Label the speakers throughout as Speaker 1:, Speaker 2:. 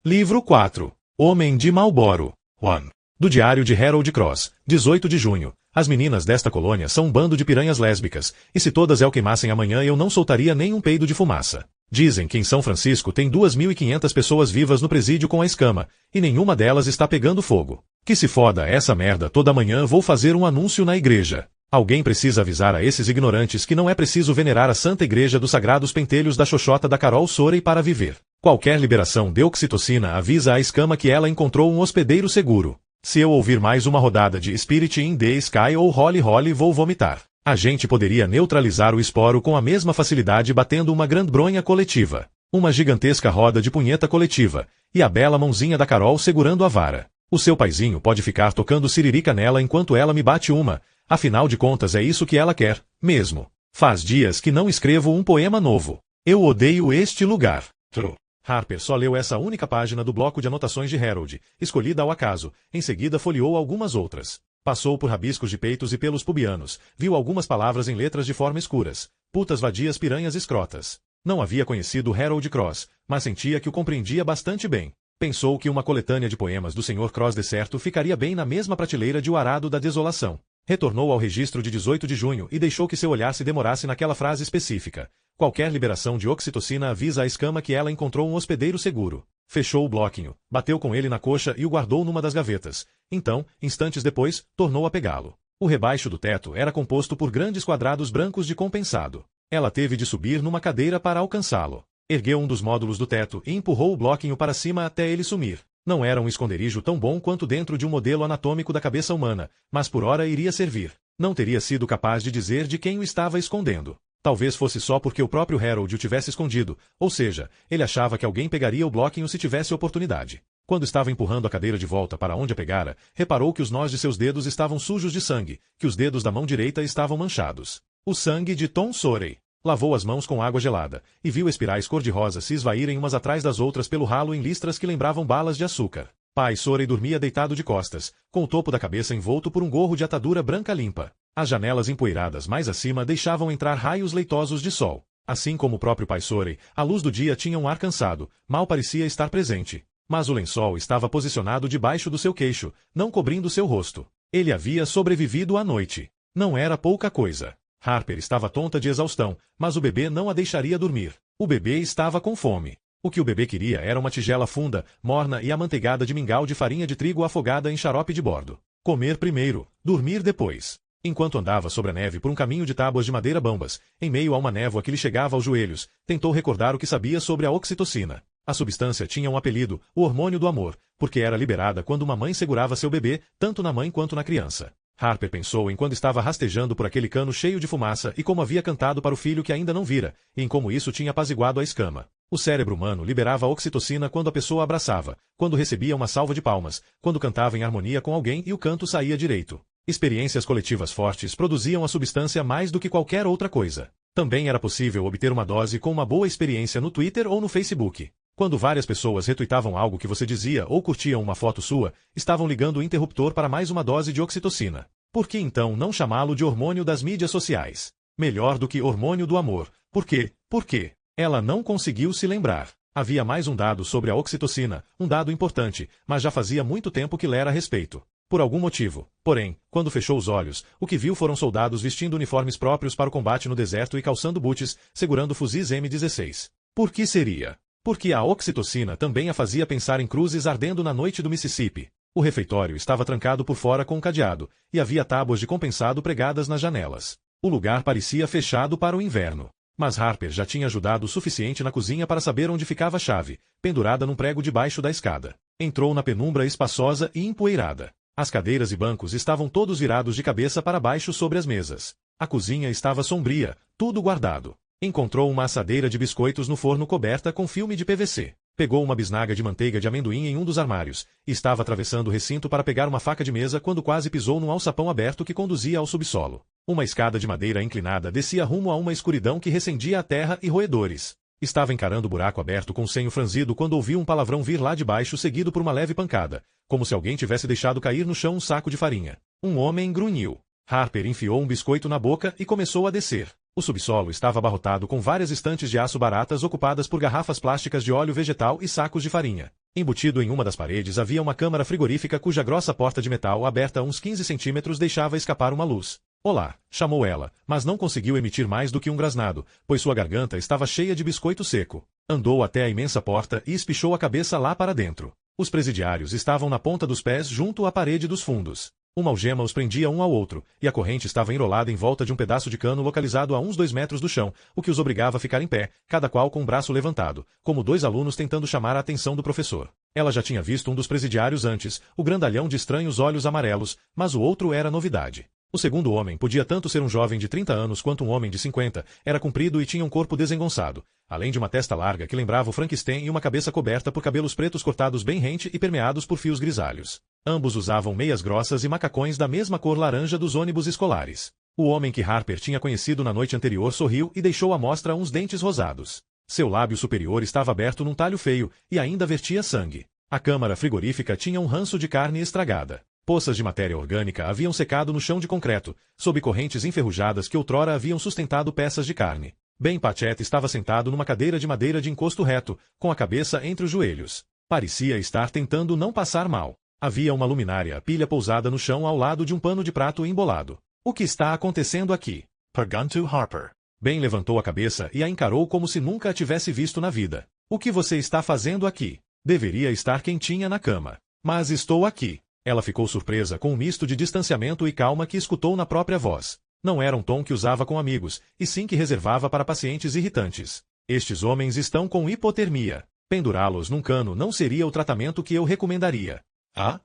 Speaker 1: Livro 4. Homem de Marlboro. 1. Do Diário de Harold Cross, 18 de junho. As meninas desta colônia são um bando de piranhas lésbicas, e se todas el queimassem amanhã eu não soltaria nem um peido de fumaça. Dizem que em São Francisco tem 2.500 pessoas vivas no presídio com a escama, e nenhuma delas está pegando fogo. Que se foda essa merda, toda manhã vou fazer um anúncio na igreja. Alguém precisa avisar a esses ignorantes que não é preciso venerar a Santa Igreja dos Sagrados Pentelhos da Xoxota da Carol Sorey para viver. Qualquer liberação de oxitocina avisa a escama que ela encontrou um hospedeiro seguro. Se eu ouvir mais uma rodada de Spirit in the Sky ou Holly Holly vou vomitar. A gente poderia neutralizar o esporo com a mesma facilidade batendo uma grande bronha coletiva. Uma gigantesca roda de punheta coletiva, e a bela mãozinha da Carol segurando a vara. O seu paizinho pode ficar tocando siririca nela enquanto ela me bate uma, afinal de contas é isso que ela quer, mesmo. Faz dias que não escrevo um poema novo. Eu odeio este lugar. True. Harper só leu essa única página do bloco de anotações de Harold, escolhida ao acaso, em seguida folheou algumas outras. Passou por rabiscos de peitos e pelos pubianos, viu algumas palavras em letras de forma escuras. Putas vadias piranhas escrotas. Não havia conhecido Harold Cross, mas sentia que o compreendia bastante bem. Pensou que uma coletânea de poemas do Sr. Cross decerto ficaria bem na mesma prateleira de O Arado da Desolação. Retornou ao registro de 18 de junho e deixou que seu olhar se demorasse naquela frase específica. Qualquer liberação de oxitocina avisa a escama que ela encontrou um hospedeiro seguro. Fechou o bloquinho, bateu com ele na coxa e o guardou numa das gavetas. Então, instantes depois, tornou a pegá-lo. O rebaixo do teto era composto por grandes quadrados brancos de compensado. Ela teve de subir numa cadeira para alcançá-lo. Ergueu um dos módulos do teto e empurrou o bloquinho para cima até ele sumir. Não era um esconderijo tão bom quanto dentro de um modelo anatômico da cabeça humana, mas por hora iria servir. Não teria sido capaz de dizer de quem o estava escondendo. Talvez fosse só porque o próprio Harold o tivesse escondido, ou seja, ele achava que alguém pegaria o bloquinho se tivesse oportunidade. Quando estava empurrando a cadeira de volta para onde a pegara, reparou que os nós de seus dedos estavam sujos de sangue, que os dedos da mão direita estavam manchados. O sangue de Tom Sorey. Lavou as mãos com água gelada, e viu espirais cor-de-rosa se esvaírem umas atrás das outras pelo ralo em listras que lembravam balas de açúcar. Pai Sorey dormia deitado de costas, com o topo da cabeça envolto por um gorro de atadura branca limpa. As janelas empoeiradas mais acima deixavam entrar raios leitosos de sol. Assim como o próprio Pai Sorey, a luz do dia tinha um ar cansado, mal parecia estar presente. Mas o lençol estava posicionado debaixo do seu queixo, não cobrindo seu rosto. Ele havia sobrevivido à noite. Não era pouca coisa. Harper estava tonta de exaustão, mas o bebê não a deixaria dormir. O bebê estava com fome. O que o bebê queria era uma tigela funda, morna e amanteigada de mingau de farinha de trigo afogada em xarope de bordo. Comer primeiro, dormir depois. Enquanto andava sobre a neve por um caminho de tábuas de madeira bambas, em meio a uma névoa que lhe chegava aos joelhos, tentou recordar o que sabia sobre a oxitocina. A substância tinha um apelido, o hormônio do amor, porque era liberada quando uma mãe segurava seu bebê, tanto na mãe quanto na criança. Harper pensou em quando estava rastejando por aquele cano cheio de fumaça e como havia cantado para o filho que ainda não vira, e em como isso tinha apaziguado a escama. O cérebro humano liberava a oxitocina quando a pessoa abraçava, quando recebia uma salva de palmas, quando cantava em harmonia com alguém e o canto saía direito. Experiências coletivas fortes produziam a substância mais do que qualquer outra coisa. Também era possível obter uma dose com uma boa experiência no Twitter ou no Facebook. Quando várias pessoas retuitavam algo que você dizia ou curtiam uma foto sua, estavam ligando o interruptor para mais uma dose de oxitocina. Por que então não chamá-lo de hormônio das mídias sociais? Melhor do que hormônio do amor. Por quê? Por quê? Ela não conseguiu se lembrar. Havia mais um dado sobre a oxitocina, um dado importante, mas já fazia muito tempo que lera a respeito. Por algum motivo, porém, quando fechou os olhos, o que viu foram soldados vestindo uniformes próprios para o combate no deserto e calçando boots, segurando fuzis M16. Por que seria? Porque a oxitocina também a fazia pensar em cruzes ardendo na noite do Mississippi. O refeitório estava trancado por fora com um cadeado, e havia tábuas de compensado pregadas nas janelas. O lugar parecia fechado para o inverno. Mas Harper já tinha ajudado o suficiente na cozinha para saber onde ficava a chave, pendurada num prego debaixo da escada. Entrou na penumbra espaçosa e empoeirada. As cadeiras e bancos estavam todos virados de cabeça para baixo sobre as mesas. A cozinha estava sombria, tudo guardado. Encontrou uma assadeira de biscoitos no forno coberta com filme de PVC. Pegou uma bisnaga de manteiga de amendoim em um dos armários, e estava atravessando o recinto para pegar uma faca de mesa quando quase pisou num alçapão aberto que conduzia ao subsolo. Uma escada de madeira inclinada descia rumo a uma escuridão que recendia a terra e roedores. Estava encarando o buraco aberto com o senho franzido quando ouviu um palavrão vir lá de baixo seguido por uma leve pancada, como se alguém tivesse deixado cair no chão um saco de farinha. Um homem grunhiu. Harper enfiou um biscoito na boca e começou a descer. O subsolo estava abarrotado com várias estantes de aço baratas ocupadas por garrafas plásticas de óleo vegetal e sacos de farinha. Embutido em uma das paredes havia uma câmara frigorífica cuja grossa porta de metal aberta a uns 15 centímetros deixava escapar uma luz. Olá, chamou ela, mas não conseguiu emitir mais do que um grasnado, pois sua garganta estava cheia de biscoito seco. Andou até a imensa porta e espichou a cabeça lá para dentro. Os presidiários estavam na ponta dos pés junto à parede dos fundos. Uma algema os prendia um ao outro, e a corrente estava enrolada em volta de um pedaço de cano localizado a uns 2 metros do chão, o que os obrigava a ficar em pé, cada qual com o braço levantado, como 2 alunos tentando chamar a atenção do professor. Ela já tinha visto um dos presidiários antes, o grandalhão de estranhos olhos amarelos, mas o outro era novidade. O segundo homem podia tanto ser um jovem de 30 anos quanto um homem de 50, era comprido e tinha um corpo desengonçado, além de uma testa larga que lembrava o Frankenstein e uma cabeça coberta por cabelos pretos cortados bem rente e permeados por fios grisalhos. Ambos usavam meias grossas e macacões da mesma cor laranja dos ônibus escolares. O homem que Harper tinha conhecido na noite anterior sorriu e deixou à mostra uns dentes rosados. Seu lábio superior estava aberto num talho feio e ainda vertia sangue. A câmara frigorífica tinha um ranço de carne estragada. Poças de matéria orgânica haviam secado no chão de concreto, sob correntes enferrujadas que outrora haviam sustentado peças de carne. Ben Patchett estava sentado numa cadeira de madeira de encosto reto, com a cabeça entre os joelhos. Parecia estar tentando não passar mal. Havia uma luminária pilha pousada no chão ao lado de um pano de prato embolado. O que está acontecendo aqui? Perguntou Harper. Ben levantou a cabeça e a encarou como se nunca a tivesse visto na vida. O que você está fazendo aqui? Deveria estar quentinha na cama. Mas estou aqui. Ela ficou surpresa com um misto de distanciamento e calma que escutou na própria voz. Não era um tom que usava com amigos, e sim que reservava para pacientes irritantes. Estes homens estão com hipotermia. Pendurá-los num cano não seria o tratamento que eu recomendaria. Ah,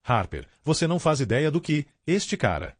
Speaker 1: Harper, você não faz ideia do que, este cara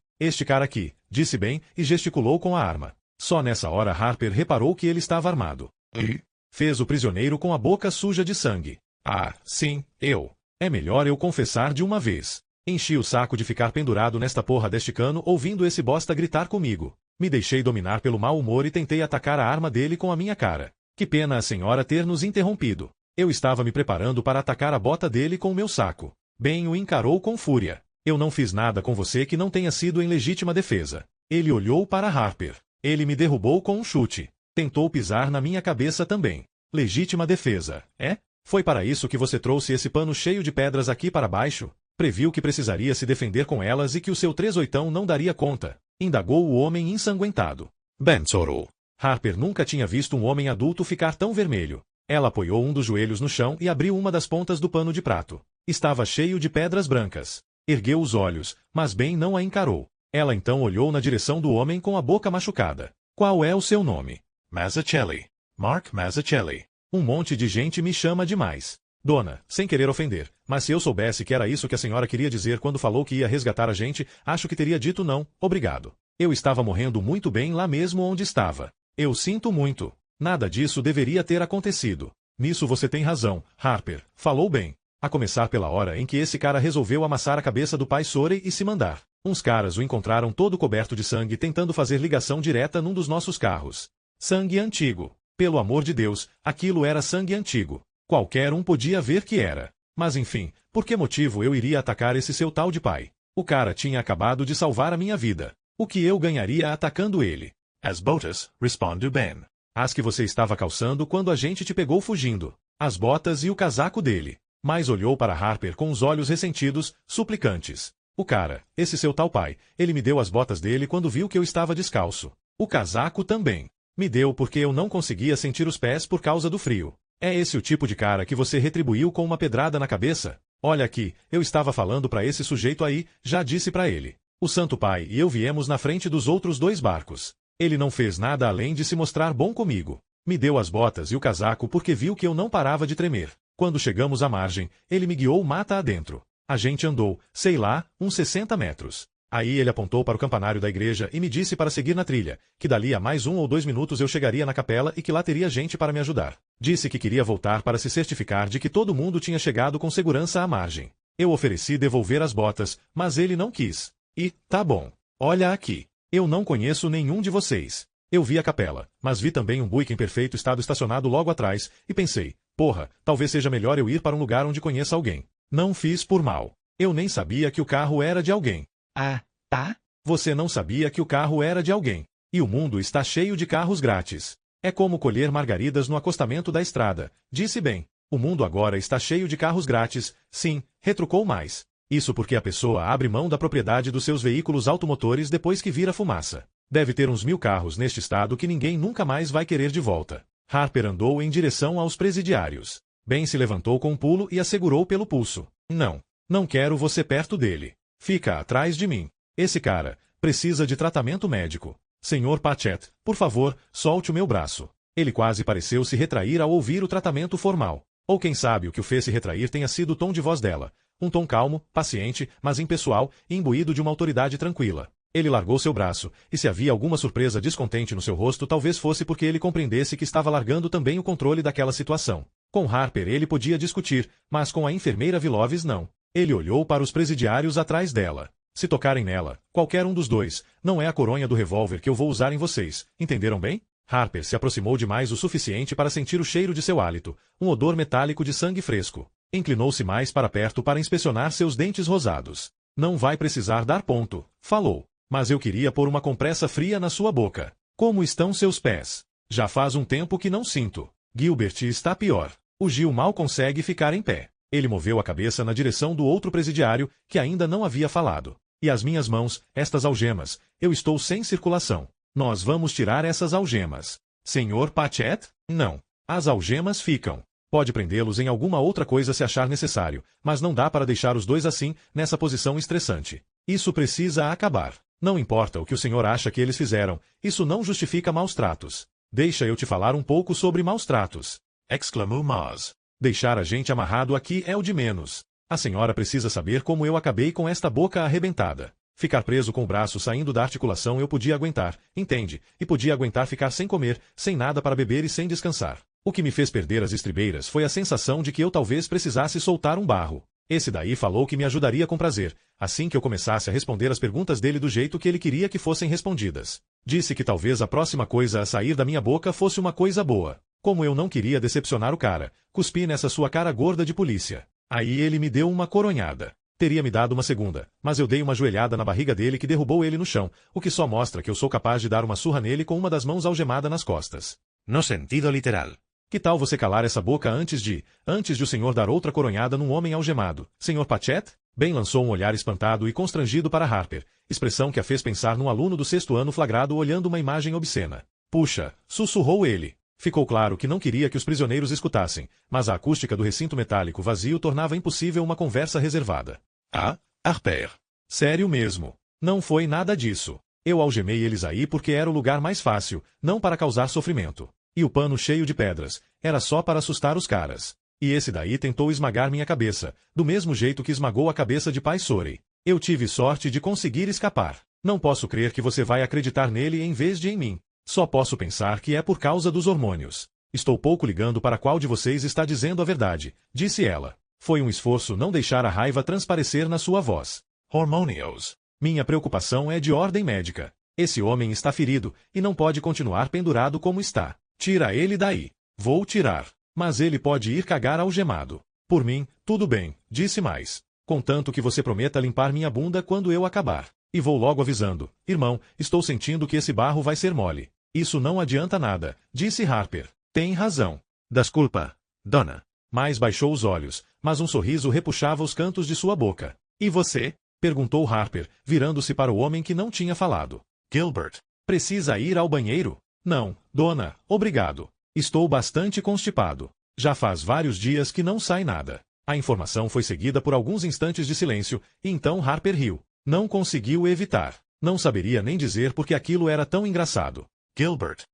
Speaker 1: aqui, disse Ben e gesticulou com a arma. Só nessa hora Harper reparou que ele estava armado. E? Fez o prisioneiro com a boca suja de sangue. Ah, sim, eu. É melhor eu confessar de uma vez. Enchi o saco de ficar pendurado nesta porra deste cano ouvindo esse bosta gritar comigo. Me deixei dominar pelo mau humor e tentei atacar a arma dele com a minha cara. Que pena a senhora ter nos interrompido. Eu estava me preparando para atacar a bota dele com o meu saco. Ben o encarou com fúria. Eu não fiz nada com você que não tenha sido em legítima defesa. Ele olhou para Harper. Ele me derrubou com um chute. Tentou pisar na minha cabeça também. Legítima defesa, é? Foi para isso que você trouxe esse pano cheio de pedras aqui para baixo? Previu que precisaria se defender com elas e que o seu 38 não daria conta. Indagou o homem ensanguentado. Ben sorou. Harper nunca tinha visto um homem adulto ficar tão vermelho. Ela apoiou um dos joelhos no chão e abriu uma das pontas do pano de prato. Estava cheio de pedras brancas. Ergueu os olhos, mas Ben não a encarou. Ela então olhou na direção do homem com a boca machucada. Qual é o seu nome? Mazzucchelli. Mark Mazzucchelli. Um monte de gente me chama demais. Dona, sem querer ofender, mas se eu soubesse que era isso que a senhora queria dizer quando falou que ia resgatar a gente, acho que teria dito não, obrigado. Eu estava morrendo muito bem lá mesmo onde estava. Eu sinto muito. Nada disso deveria ter acontecido. Nisso você tem razão, Harper, falou bem. A começar pela hora em que esse cara resolveu amassar a cabeça do pai Sorey e se mandar. Uns caras o encontraram todo coberto de sangue tentando fazer ligação direta num dos nossos carros. Sangue antigo. Pelo amor de Deus, aquilo era sangue antigo. Qualquer um podia ver que era. Mas enfim, por que motivo eu iria atacar esse seu tal de pai? O cara tinha acabado de salvar a minha vida. O que eu ganharia atacando ele? As botas, respondeu Ben. As que você estava calçando quando a gente te pegou fugindo. As botas e o casaco dele. Mas olhou para Harper com os olhos ressentidos, suplicantes. O cara, esse seu tal pai, ele me deu as botas dele quando viu que eu estava descalço. O casaco também. Me deu porque eu não conseguia sentir os pés por causa do frio. É esse o tipo de cara que você retribuiu com uma pedrada na cabeça? Olha aqui, eu estava falando para esse sujeito aí, já disse para ele. O Santo Pai e eu viemos na frente dos outros 2 barcos. Ele não fez nada além de se mostrar bom comigo. Me deu as botas e o casaco porque viu que eu não parava de tremer. Quando chegamos à margem, ele me guiou mata adentro. A gente andou, sei lá, uns 60 metros. Aí ele apontou para o campanário da igreja e me disse para seguir na trilha, que dali a mais 1 ou 2 minutos eu chegaria na capela e que lá teria gente para me ajudar. Disse que queria voltar para se certificar de que todo mundo tinha chegado com segurança à margem. Eu ofereci devolver as botas, mas ele não quis. E, tá bom. Olha aqui. Eu não conheço nenhum de vocês. Eu vi a capela, mas vi também um Buick em perfeito estado estacionado logo atrás, e pensei, porra, talvez seja melhor eu ir para um lugar onde conheça alguém. Não fiz por mal. Eu nem sabia que o carro era de alguém. Ah, tá? Você não sabia que o carro era de alguém. E o mundo está cheio de carros grátis. É como colher margaridas no acostamento da estrada, disse Ben. O mundo agora está cheio de carros grátis, sim, retrucou mais. Isso porque a pessoa abre mão da propriedade dos seus veículos automotores depois que vira fumaça. Deve ter uns 1000 carros neste estado que ninguém nunca mais vai querer de volta. Harper andou em direção aos presidiários. Ben se levantou com um pulo e a segurou pelo pulso. Não. Não quero você perto dele. Fica atrás de mim. Esse cara precisa de tratamento médico. Senhor Patchett, por favor, solte o meu braço. Ele quase pareceu se retrair ao ouvir o tratamento formal. Ou quem sabe o que o fez se retrair tenha sido o tom de voz dela. Um tom calmo, paciente, mas impessoal e imbuído de uma autoridade tranquila. Ele largou seu braço, e se havia alguma surpresa descontente no seu rosto talvez fosse porque ele compreendesse que estava largando também o controle daquela situação. Com Harper ele podia discutir, mas com a enfermeira Viloves não. Ele olhou para os presidiários atrás dela. Se tocarem nela, qualquer um dos dois, não é a coronha do revólver que eu vou usar em vocês, entenderam bem? Harper se aproximou demais o suficiente para sentir o cheiro de seu hálito, um odor metálico de sangue fresco. Inclinou-se mais para perto para inspecionar seus dentes rosados. Não vai precisar dar ponto, falou. Mas eu queria pôr uma compressa fria na sua boca. Como estão seus pés? Já faz um tempo que não sinto. Gilbert está pior. O Gil mal consegue ficar em pé. Ele moveu a cabeça na direção do outro presidiário, que ainda não havia falado. E as minhas mãos, estas algemas, eu estou sem circulação. Nós vamos tirar essas algemas. Senhor Patchett? Não. As algemas ficam. Pode prendê-los em alguma outra coisa se achar necessário, mas não dá para deixar os dois assim, nessa posição estressante. Isso precisa acabar. Não importa o que o senhor acha que eles fizeram, isso não justifica maus tratos. Deixa eu te falar um pouco sobre maus tratos. Exclamou Moss. Deixar a gente amarrado aqui é o de menos. A senhora precisa saber como eu acabei com esta boca arrebentada. Ficar preso com o braço saindo da articulação eu podia aguentar, entende? E podia aguentar ficar sem comer, sem nada para beber e sem descansar. O que me fez perder as estribeiras foi a sensação de que eu talvez precisasse soltar um barro. Esse daí falou que me ajudaria com prazer, assim que eu começasse a responder as perguntas dele do jeito que ele queria que fossem respondidas. Disse que talvez a próxima coisa a sair da minha boca fosse uma coisa boa. Como eu não queria decepcionar o cara, cuspi nessa sua cara gorda de polícia. Aí ele me deu uma coronhada. Teria me dado uma segunda, mas eu dei uma joelhada na barriga dele que derrubou ele no chão, o que só mostra que eu sou capaz de dar uma surra nele com uma das mãos algemada nas costas. No sentido literal. Que tal você calar essa boca antes de o senhor dar outra coronhada num homem algemado, Sr. Patchett? Ben lançou um olhar espantado e constrangido para Harper, expressão que a fez pensar num aluno do 6º ano flagrado olhando uma imagem obscena. Puxa, sussurrou ele. Ficou claro que não queria que os prisioneiros escutassem, mas a acústica do recinto metálico vazio tornava impossível uma conversa reservada. Ah, Harper. Sério mesmo. Não foi nada disso. Eu algemei eles aí porque era o lugar mais fácil, não para causar sofrimento. E o pano cheio de pedras, era só para assustar os caras. E esse daí tentou esmagar minha cabeça, do mesmo jeito que esmagou a cabeça de Pai Sorey. Eu tive sorte de conseguir escapar. Não posso crer que você vai acreditar nele em vez de em mim. Só posso pensar que é por causa dos hormônios. Estou pouco ligando para qual de vocês está dizendo a verdade, disse ela. Foi um esforço não deixar a raiva transparecer na sua voz. Hormônios. Minha preocupação é de ordem médica. Esse homem está ferido, e não pode continuar pendurado como está. Tira ele daí. Vou tirar. Mas ele pode ir cagar algemado. Por mim, tudo bem, disse mais. Contanto que você prometa limpar minha bunda quando eu acabar. E vou logo avisando. Irmão, estou sentindo que esse barro vai ser mole. Isso não adianta nada, disse Harper. Tem razão. Desculpa, dona. Mais baixou os olhos, mas um sorriso repuxava os cantos de sua boca. E você? Perguntou Harper, virando-se para o homem que não tinha falado. Gilbert. Precisa ir ao banheiro? Não, dona, obrigado. Estou bastante constipado. Já faz vários dias que não sai nada. A informação foi seguida por alguns instantes de silêncio, e então Harper riu. Não conseguiu evitar. Não saberia nem dizer porque aquilo era tão engraçado. Gilbert.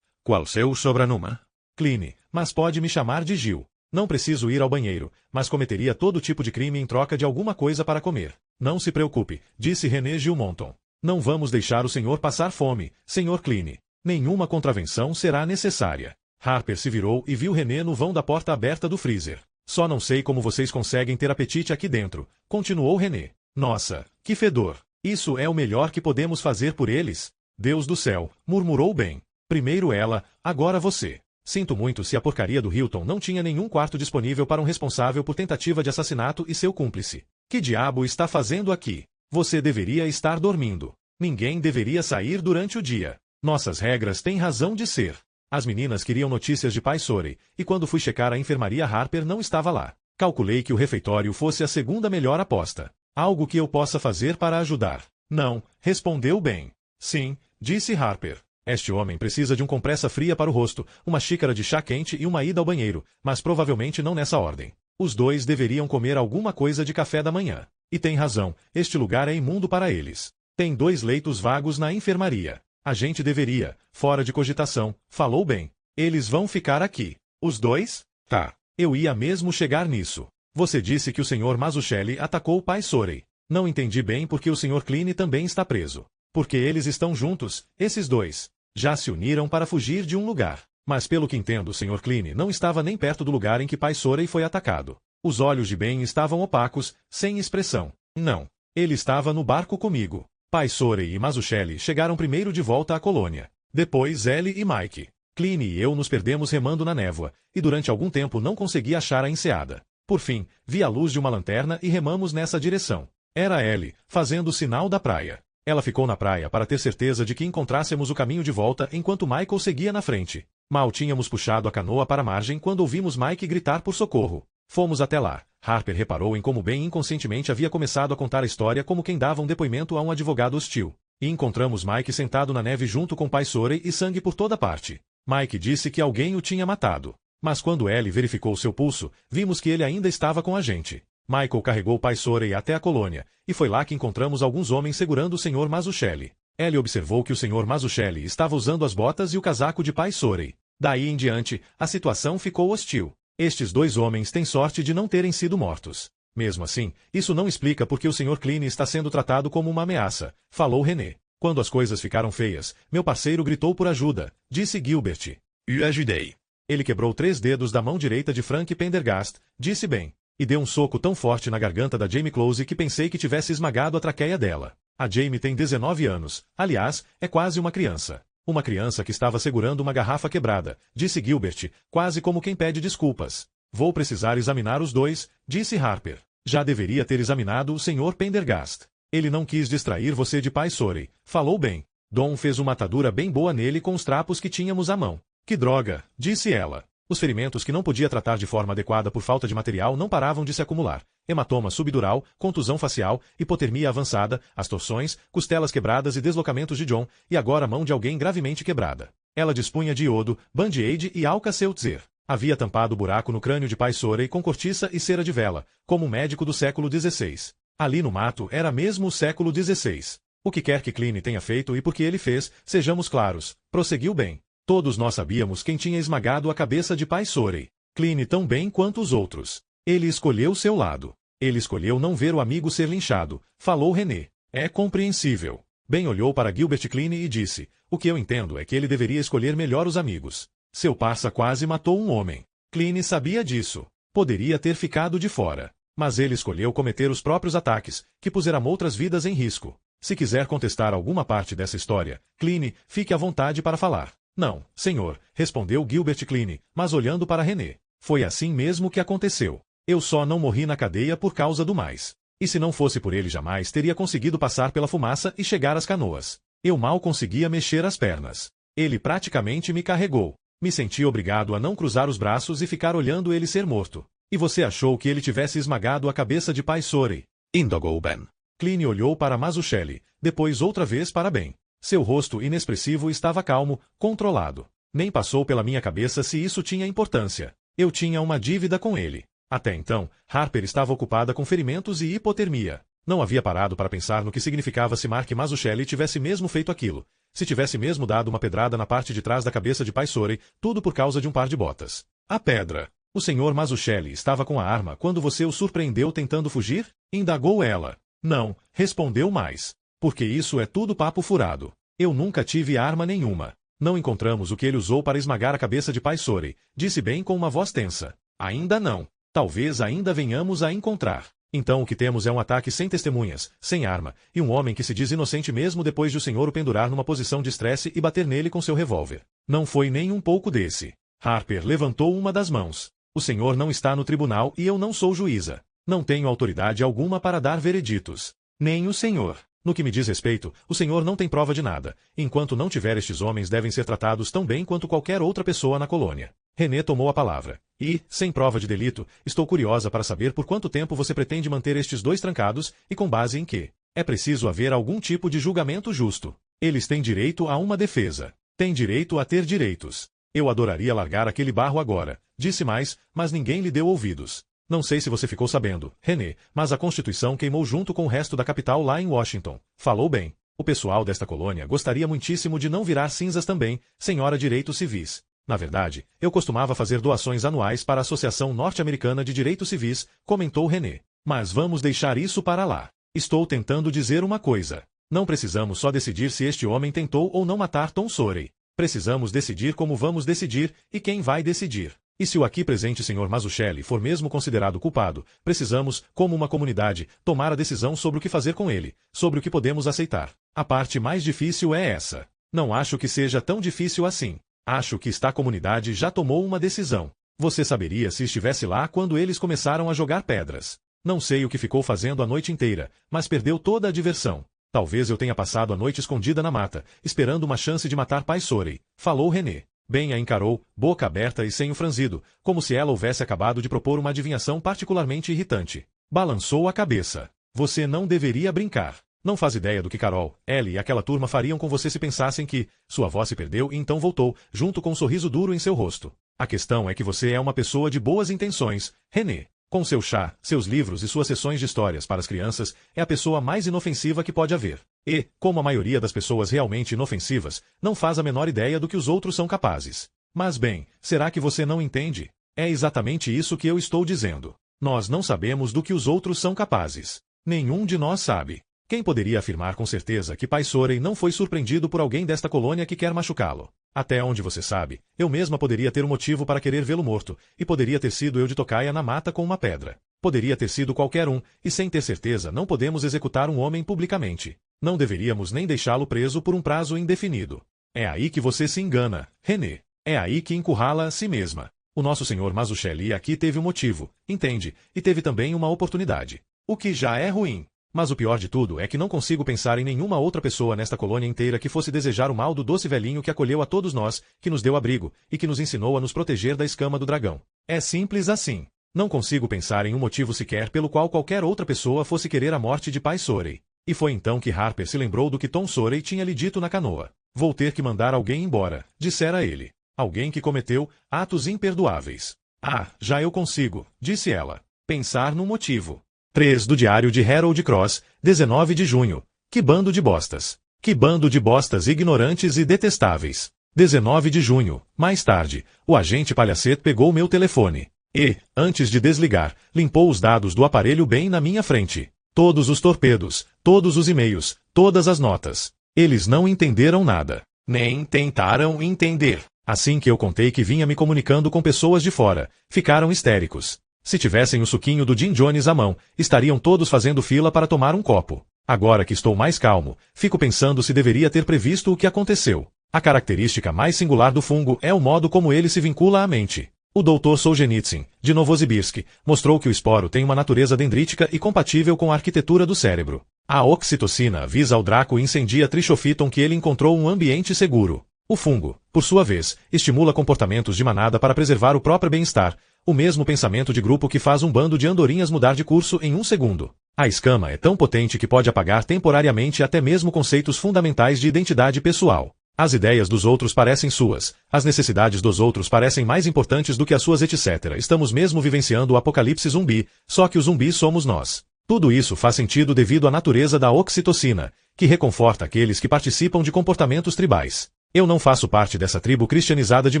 Speaker 1: Qual seu sobrenome? Cline, mas pode me chamar de Gil. Não preciso ir ao banheiro, mas cometeria todo tipo de crime em troca de alguma coisa para comer. Não se preocupe, disse René Gilmonton. Não vamos deixar o senhor passar fome, Sr. Cline. Nenhuma contravenção será necessária. Harper se virou e viu René no vão da porta aberta do freezer. Só não sei como vocês conseguem ter apetite aqui dentro, continuou René. Nossa, que fedor. Isso é o melhor que podemos fazer por eles? Deus do céu, murmurou Ben. Primeiro ela, agora você. Sinto muito se a porcaria do Hilton não tinha nenhum quarto disponível para um responsável por tentativa de assassinato e seu cúmplice. Que diabo está fazendo aqui? Você deveria estar dormindo. Ninguém deveria sair durante o dia. Nossas regras têm razão de ser. As meninas queriam notícias de Pai Sorey, e quando fui checar a enfermaria Harper não estava lá. Calculei que o refeitório fosse a segunda melhor aposta. Algo que eu possa fazer para ajudar? Não, respondeu Ben. Sim, disse Harper. Este homem precisa de um compressa fria para o rosto, uma xícara de chá quente e uma ida ao banheiro, mas provavelmente não nessa ordem. Os dois deveriam comer alguma coisa de café da manhã. E tem razão, este lugar é imundo para eles. Tem 2 leitos vagos na enfermaria. A gente deveria, fora de cogitação, falou Ben. Eles vão ficar aqui. Os 2? Tá. Eu ia mesmo chegar nisso. Você disse que o Sr. Mazzucchelli atacou o Pai Sorey. Não entendi bem porque o Sr. Klein também está preso. Porque eles estão juntos, esses 2. Já se uniram para fugir de um lugar. Mas pelo que entendo, o Sr. Klein não estava nem perto do lugar em que Pai Sorey foi atacado. Os olhos de Ben estavam opacos, sem expressão. Não. Ele estava no barco comigo. Pai Sorey e Mazzucchelli chegaram primeiro de volta à colônia. Depois Ellie e Mike. Klein e eu nos perdemos remando na névoa, e durante algum tempo não consegui achar a enseada. Por fim, vi a luz de uma lanterna e remamos nessa direção. Era Ellie, fazendo o sinal da praia. Ela ficou na praia para ter certeza de que encontrássemos o caminho de volta enquanto Michael seguia na frente. Mal tínhamos puxado a canoa para a margem quando ouvimos Mike gritar por socorro. Fomos até lá. Harper reparou em como Ben inconscientemente havia começado a contar a história como quem dava um depoimento a um advogado hostil. E encontramos Mike sentado na neve junto com Pai Sorey e sangue por toda parte. Mike disse que alguém o tinha matado. Mas quando Ellie verificou seu pulso, vimos que ele ainda estava com a gente. Michael carregou Pai Sorey até a colônia, e foi lá que encontramos alguns homens segurando o Sr. Mazzucchelli. Ellie observou que o Sr. Mazzucchelli estava usando as botas e o casaco de Pai Sorey. Daí em diante, a situação ficou hostil. Estes 2 homens têm sorte de não terem sido mortos. Mesmo assim, isso não explica porque o Sr. Klein está sendo tratado como uma ameaça, falou René. Quando as coisas ficaram feias, meu parceiro gritou por ajuda, disse Gilbert. Eu ajudei. Ele quebrou 3 dedos da mão direita de Frank Pendergast, disse Ben, e deu um soco tão forte na garganta da Jamie Close que pensei que tivesse esmagado a traqueia dela. A Jamie tem 19 anos, aliás, é quase uma criança. Uma criança que estava segurando uma garrafa quebrada, disse Gilbert, quase como quem pede desculpas. Vou precisar examinar os 2, disse Harper. Já deveria ter examinado o Sr. Pendergast. Ele não quis distrair você de Pai Sorey, falou Ben. Dom fez uma atadura bem boa nele com os trapos que tínhamos à mão. Que droga, disse ela. Os ferimentos que não podia tratar de forma adequada por falta de material não paravam de se acumular. Hematoma subdural, contusão facial, hipotermia avançada, as torções, costelas quebradas e deslocamentos de John, e agora a mão de alguém gravemente quebrada. Ela dispunha de iodo, band-aid e Alka-Seltzer. Havia tampado o buraco no crânio de Pai Sorey com cortiça e cera de vela, como um médico do século XVI. Ali no mato era mesmo o século XVI. O que quer que Klein tenha feito e por que ele fez, sejamos claros, prosseguiu Ben. Todos nós sabíamos quem tinha esmagado a cabeça de Pai Sorey. Klein tão bem quanto os outros. Ele escolheu seu lado. Ele escolheu não ver o amigo ser linchado, falou René. É compreensível. Ben olhou para Gilbert Klein e disse, o que eu entendo é que ele deveria escolher melhor os amigos. Seu parça quase matou um homem. Klein sabia disso. Poderia ter ficado de fora. Mas ele escolheu cometer os próprios ataques, que puseram outras vidas em risco. Se quiser contestar alguma parte dessa história, Klein, fique à vontade para falar. Não, senhor, respondeu Gilbert Klein, mas olhando para René. Foi assim mesmo que aconteceu. Eu só não morri na cadeia por causa do mais. E se não fosse por ele jamais teria conseguido passar pela fumaça e chegar às canoas. Eu mal conseguia mexer as pernas. Ele praticamente me carregou. Me senti obrigado a não cruzar os braços e ficar olhando ele ser morto. E você achou que ele tivesse esmagado a cabeça de Pai Sorey? Indagou Ben. Klein olhou para Mazzucchelli, depois outra vez para Ben. Seu rosto inexpressivo estava calmo, controlado. Nem passou pela minha cabeça se isso tinha importância. Eu tinha uma dívida com ele. Até então, Harper estava ocupada com ferimentos e hipotermia. Não havia parado para pensar no que significava se Mark Mazzucchelli tivesse mesmo feito aquilo. Se tivesse mesmo dado uma pedrada na parte de trás da cabeça de Pai Sorey, tudo por causa de um par de botas. A pedra. O Sr. Mazzucchelli estava com a arma quando você o surpreendeu tentando fugir? Indagou ela. Não, respondeu mais. Porque isso é tudo papo furado. Eu nunca tive arma nenhuma. Não encontramos o que ele usou para esmagar a cabeça de Pai Sorey, disse Ben com uma voz tensa. Ainda não. Talvez ainda venhamos a encontrar. Então o que temos é um ataque sem testemunhas, sem arma, e um homem que se diz inocente mesmo depois de o senhor o pendurar numa posição de estresse e bater nele com seu revólver. Não foi nem um pouco desse. Harper levantou uma das mãos. O senhor não está no tribunal e eu não sou juíza. Não tenho autoridade alguma para dar vereditos. Nem o senhor. No que me diz respeito, o senhor não tem prova de nada. Enquanto não tiver, estes homens devem ser tratados tão bem quanto qualquer outra pessoa na colônia. René tomou a palavra. E, sem prova de delito, estou curiosa para saber por quanto tempo você pretende manter estes dois trancados e com base em quê. É preciso haver algum tipo de julgamento justo. Eles têm direito a uma defesa. Têm direito a ter direitos. Eu adoraria largar aquele barro agora. Disse mais, mas ninguém lhe deu ouvidos. Não sei se você ficou sabendo, René, mas a Constituição queimou junto com o resto da capital lá em Washington. Falou bem. O pessoal desta colônia gostaria muitíssimo de não virar cinzas também, senhora Direitos Civis. Na verdade, eu costumava fazer doações anuais para a Associação Norte-Americana de Direitos Civis, comentou René. Mas vamos deixar isso para lá. Estou tentando dizer uma coisa. Não precisamos só decidir se este homem tentou ou não matar Tom Sorey. Precisamos decidir como vamos decidir e quem vai decidir. E se o aqui presente Sr. Mazzucchelli for mesmo considerado culpado, precisamos, como uma comunidade, tomar a decisão sobre o que fazer com ele, sobre o que podemos aceitar. A parte mais difícil é essa. Não acho que seja tão difícil assim. Acho que esta comunidade já tomou uma decisão. Você saberia se estivesse lá quando eles começaram a jogar pedras. Não sei o que ficou fazendo a noite inteira, mas perdeu toda a diversão. Talvez eu tenha passado a noite escondida na mata, esperando uma chance de matar Pai Sorey, falou René. Ben a encarou, boca aberta e senho franzido, como se ela houvesse acabado de propor uma adivinhação particularmente irritante. Balançou a cabeça. Você não deveria brincar. Não faz ideia do que Carol, Ellie e aquela turma fariam com você se pensassem que sua voz se perdeu e então voltou, junto com um sorriso duro em seu rosto. A questão é que você é uma pessoa de boas intenções, René. Com seu chá, seus livros e suas sessões de histórias para as crianças, é a pessoa mais inofensiva que pode haver. E, como a maioria das pessoas realmente inofensivas, não faz a menor ideia do que os outros são capazes. Mas bem, será que você não entende? É exatamente isso que eu estou dizendo. Nós não sabemos do que os outros são capazes. Nenhum de nós sabe. Quem poderia afirmar com certeza que Pai Sorey não foi surpreendido por alguém desta colônia que quer machucá-lo? Até onde você sabe, eu mesma poderia ter um motivo para querer vê-lo morto, e poderia ter sido eu de tocaia na mata com uma pedra. Poderia ter sido qualquer um, e sem ter certeza não podemos executar um homem publicamente. Não deveríamos nem deixá-lo preso por um prazo indefinido. É aí que você se engana, René. É aí que encurrala a si mesma. O nosso senhor Mazzucchelli aqui teve um motivo, entende, e teve também uma oportunidade. O que já é ruim. Mas o pior de tudo é que não consigo pensar em nenhuma outra pessoa nesta colônia inteira que fosse desejar o mal do doce velhinho que acolheu a todos nós, que nos deu abrigo, e que nos ensinou a nos proteger da escama do dragão. É simples assim. Não consigo pensar em um motivo sequer pelo qual qualquer outra pessoa fosse querer a morte de Pai Sorey. E foi então que Harper se lembrou do que Tom Sorey tinha lhe dito na canoa. Vou ter que mandar alguém embora, dissera ele. Alguém que cometeu atos imperdoáveis. Ah, já eu consigo, disse ela. Pensar no motivo. 3 do Diário de Harold Cross, 19 de junho. Que bando de bostas. Que bando de bostas ignorantes e detestáveis. 19 de junho. Mais tarde, o agente Palhacete pegou meu telefone. E, antes de desligar, limpou os dados do aparelho bem na minha frente. Todos os torpedos, todos os e-mails, todas as notas. Eles não entenderam nada. Nem tentaram entender. Assim que eu contei que vinha me comunicando com pessoas de fora, ficaram histéricos. Se tivessem o suquinho do Jim Jones à mão, estariam todos fazendo fila para tomar um copo. Agora que estou mais calmo, fico pensando se deveria ter previsto o que aconteceu. A característica mais singular do fungo é o modo como ele se vincula à mente. O Dr. Solzhenitsyn, de Novosibirsk, mostrou que o esporo tem uma natureza dendrítica e compatível com a arquitetura do cérebro. A oxitocina avisa ao Draco e incendia Trichofiton que ele encontrou um ambiente seguro. O fungo, por sua vez, estimula comportamentos de manada para preservar o próprio bem-estar, o mesmo pensamento de grupo que faz um bando de andorinhas mudar de curso em um segundo. A escama é tão potente que pode apagar temporariamente até mesmo conceitos fundamentais de identidade pessoal. As ideias dos outros parecem suas, as necessidades dos outros parecem mais importantes do que as suas etc. Estamos mesmo vivenciando o apocalipse zumbi, só que o zumbi somos nós. Tudo isso faz sentido devido à natureza da oxitocina, que reconforta aqueles que participam de comportamentos tribais. Eu não faço parte dessa tribo cristianizada de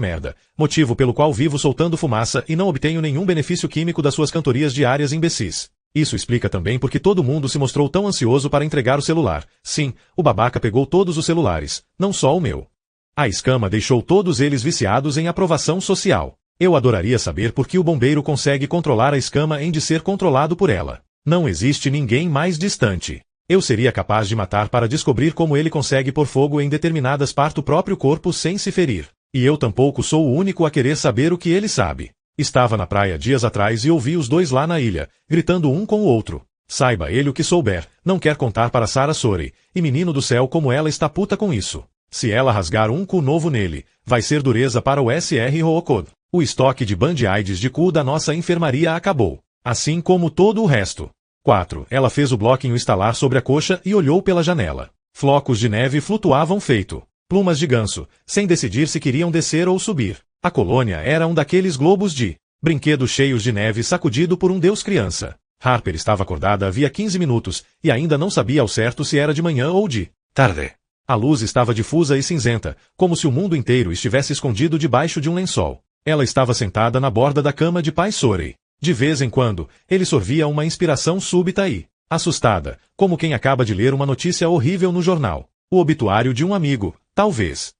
Speaker 1: merda, motivo pelo qual vivo soltando fumaça e não obtenho nenhum benefício químico das suas cantorias diárias imbecis. Isso explica também porque todo mundo se mostrou tão ansioso para entregar o celular. Sim, o babaca pegou todos os celulares, não só o meu. A escama deixou todos eles viciados em aprovação social. Eu adoraria saber por que o bombeiro consegue controlar a escama em de ser controlado por ela. Não existe ninguém mais distante. Eu seria capaz de matar para descobrir como ele consegue pôr fogo em determinadas partes do próprio corpo sem se ferir. E eu tampouco sou o único a querer saber o que ele sabe. Estava na praia dias atrás e ouvi os dois lá na ilha, gritando um com o outro. Saiba ele o que souber, não quer contar para Sarah Sorey, e menino do céu como ela está puta com isso. Se ela rasgar um cu novo nele, vai ser dureza para o SR Roocode. O estoque de band-aids de cu da nossa enfermaria acabou. Assim como todo o resto. 4. Ela fez o bloquinho estalar sobre a coxa e olhou pela janela. Flocos de neve flutuavam feito plumas de ganso, sem decidir se queriam descer ou subir. A colônia era um daqueles globos de brinquedos cheios de neve sacudido por um deus criança. Harper estava acordada havia 15 minutos, e ainda não sabia ao certo se era de manhã ou de tarde. A luz estava difusa e cinzenta, como se o mundo inteiro estivesse escondido debaixo de um lençol. Ela estava sentada na borda da cama de pai Sorey. De vez em quando, ele sorvia uma inspiração súbita e, assustada, como quem acaba de ler uma notícia horrível no jornal. O obituário de um amigo, talvez.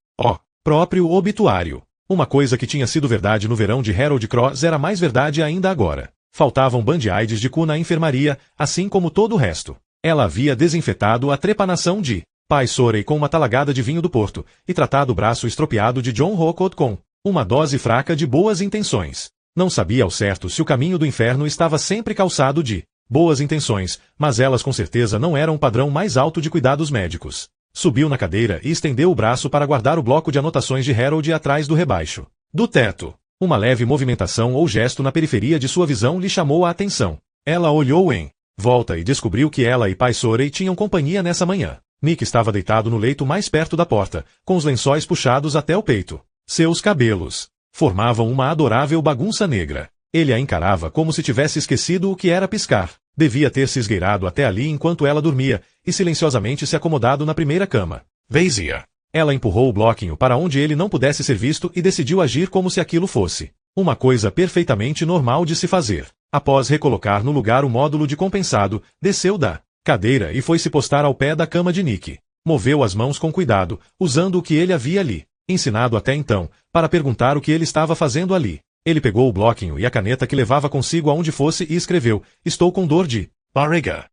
Speaker 1: Próprio obituário. Uma coisa que tinha sido verdade no verão de Harold Cross era mais verdade ainda agora. Faltavam band-aids de cu na enfermaria, assim como todo o resto. Ela havia desinfetado a trepanação de pai Sorey com uma talagada de vinho do Porto, e tratado o braço estropiado de John Roocode com uma dose fraca de boas intenções. Não sabia ao certo se o caminho do inferno estava sempre calçado de boas intenções, mas elas com certeza não eram o padrão mais alto de cuidados médicos. Subiu na cadeira e estendeu o braço para guardar o bloco de anotações de Harold atrás do rebaixo do teto. Uma leve movimentação ou gesto na periferia de sua visão lhe chamou a atenção. Ela olhou em volta e descobriu que ela e pai Sorey tinham companhia nessa manhã. Nick estava deitado no leito mais perto da porta, com os lençóis puxados até o peito. Seus cabelos formavam uma adorável bagunça negra. Ele a encarava como se tivesse esquecido o que era piscar. Devia ter se esgueirado até ali enquanto ela dormia, e silenciosamente se acomodado na primeira cama. Vazia. Ela empurrou o bloquinho para onde ele não pudesse ser visto e decidiu agir como se aquilo fosse uma coisa perfeitamente normal de se fazer. Após recolocar no lugar o módulo de compensado, desceu da cadeira e foi se postar ao pé da cama de Nick. Moveu as mãos com cuidado, usando o que ele havia ali ensinado até então, para perguntar o que ele estava fazendo ali. Ele pegou o bloquinho e a caneta que levava consigo aonde fosse e escreveu: "Estou com dor de barriga.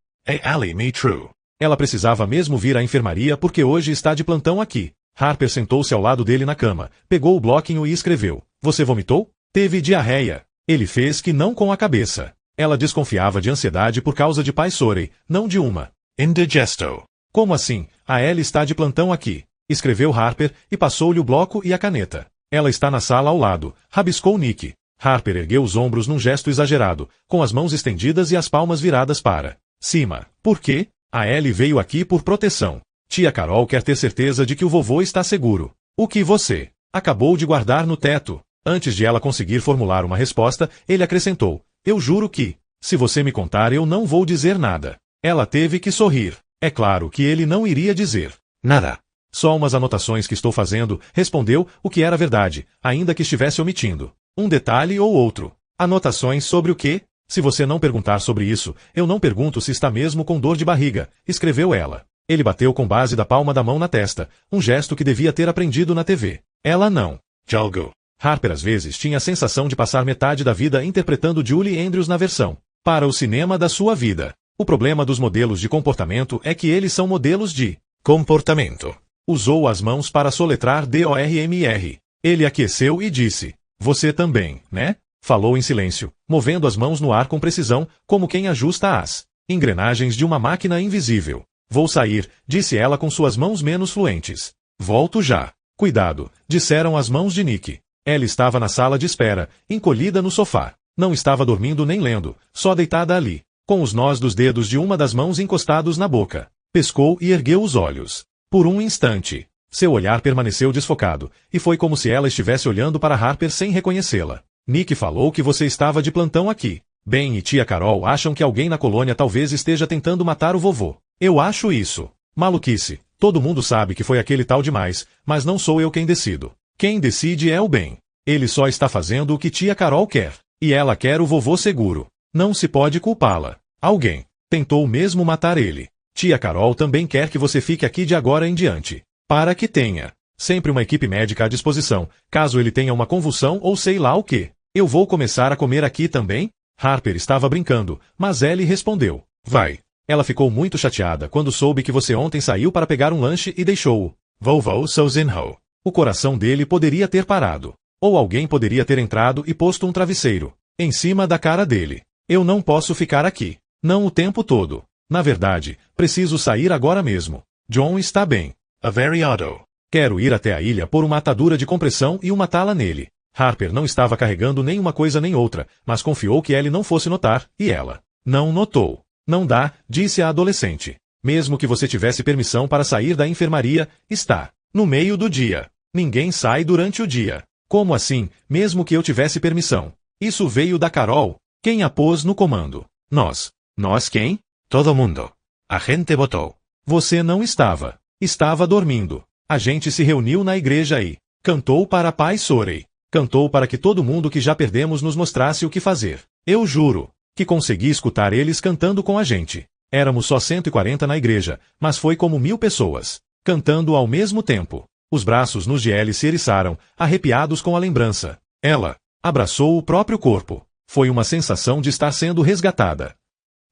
Speaker 1: Ali me true." Ela precisava mesmo vir à enfermaria porque hoje está de plantão aqui. Harper sentou-se ao lado dele na cama, pegou o bloquinho e escreveu: "Você vomitou? Teve diarreia." Ele fez que não com a cabeça. Ela desconfiava de ansiedade por causa de pai Sorey, não de uma indigesto. "Como assim? A Ellie está de plantão aqui," escreveu Harper, e passou-lhe o bloco e a caneta. "Ela está na sala ao lado," rabiscou Nick. Harper ergueu os ombros num gesto exagerado, com as mãos estendidas e as palmas viradas para cima. "Por quê? A Ellie veio aqui por proteção. Tia Carol quer ter certeza de que o vovô está seguro. O que você acabou de guardar no teto." Antes de ela conseguir formular uma resposta, ele acrescentou: "Eu juro que, se você me contar, eu não vou dizer nada." Ela teve que sorrir. É claro que ele não iria dizer nada. "Só umas anotações que estou fazendo," respondeu, o que era verdade, ainda que estivesse omitindo um detalhe ou outro. "Anotações sobre o quê? Se você não perguntar sobre isso, eu não pergunto se está mesmo com dor de barriga," escreveu ela. Ele bateu com base da palma da mão na testa, um gesto que devia ter aprendido na TV. Ela não julgou. Harper às vezes tinha a sensação de passar metade da vida interpretando Julie Andrews na versão para o cinema da sua vida. O problema dos modelos de comportamento é que eles são modelos de comportamento. Usou as mãos para soletrar DORMR. Ele aqueceu e disse: "Você também, né?" Falou em silêncio, movendo as mãos no ar com precisão, como quem ajusta as engrenagens de uma máquina invisível. "Vou sair," disse ela com suas mãos menos fluentes. "Volto já." "Cuidado," disseram as mãos de Nick. Ela estava na sala de espera, encolhida no sofá. Não estava dormindo nem lendo, só deitada ali, com os nós dos dedos de uma das mãos encostados na boca. Pescou e ergueu os olhos. Por um instante, seu olhar permaneceu desfocado, e foi como se ela estivesse olhando para Harper sem reconhecê-la. "Nick falou que você estava de plantão aqui. Ben e tia Carol acham que alguém na colônia talvez esteja tentando matar o vovô. Eu acho isso maluquice. Todo mundo sabe que foi aquele tal demais, mas não sou eu quem decido. Quem decide é o Ben. Ele só está fazendo o que tia Carol quer. E ela quer o vovô seguro. Não se pode culpá-la. Alguém tentou mesmo matar ele. Tia Carol também quer que você fique aqui de agora em diante. Para que tenha sempre uma equipe médica à disposição, caso ele tenha uma convulsão ou sei lá o que. Eu vou começar a comer aqui também?" Harper estava brincando, mas Ellie respondeu: "Vai." Ela ficou muito chateada quando soube que você ontem saiu para pegar um lanche e deixou-o. Vovô Sozinho. O coração dele poderia ter parado. Ou alguém poderia ter entrado e posto um travesseiro em cima da cara dele. "Eu não posso ficar aqui." Não o tempo todo. Na verdade, preciso sair agora mesmo. John está bem. A very auto. Quero ir até a ilha pôr uma atadura de compressão e uma tala nele. Harper não estava carregando nem uma coisa nem outra, mas confiou que Ellie não fosse notar, e ela não notou. Não dá, disse a adolescente. Mesmo que você tivesse permissão para sair da enfermaria, está no meio do dia. Ninguém sai durante o dia. Como assim, mesmo que eu tivesse permissão? Isso veio da Carol. Quem a pôs no comando? Nós. Nós quem? Todo mundo. A gente votou. Você não estava. Estava dormindo. A gente se reuniu na igreja e cantou para Pai Sorey. Cantou para que todo mundo que já perdemos nos mostrasse o que fazer. Eu juro que consegui escutar eles cantando com a gente. Éramos só 140 na igreja, mas foi como 1000 pessoas, cantando ao mesmo tempo. Os braços nos de Ellie se eriçaram, arrepiados com a lembrança. Ela abraçou o próprio corpo. Foi uma sensação de estar sendo resgatada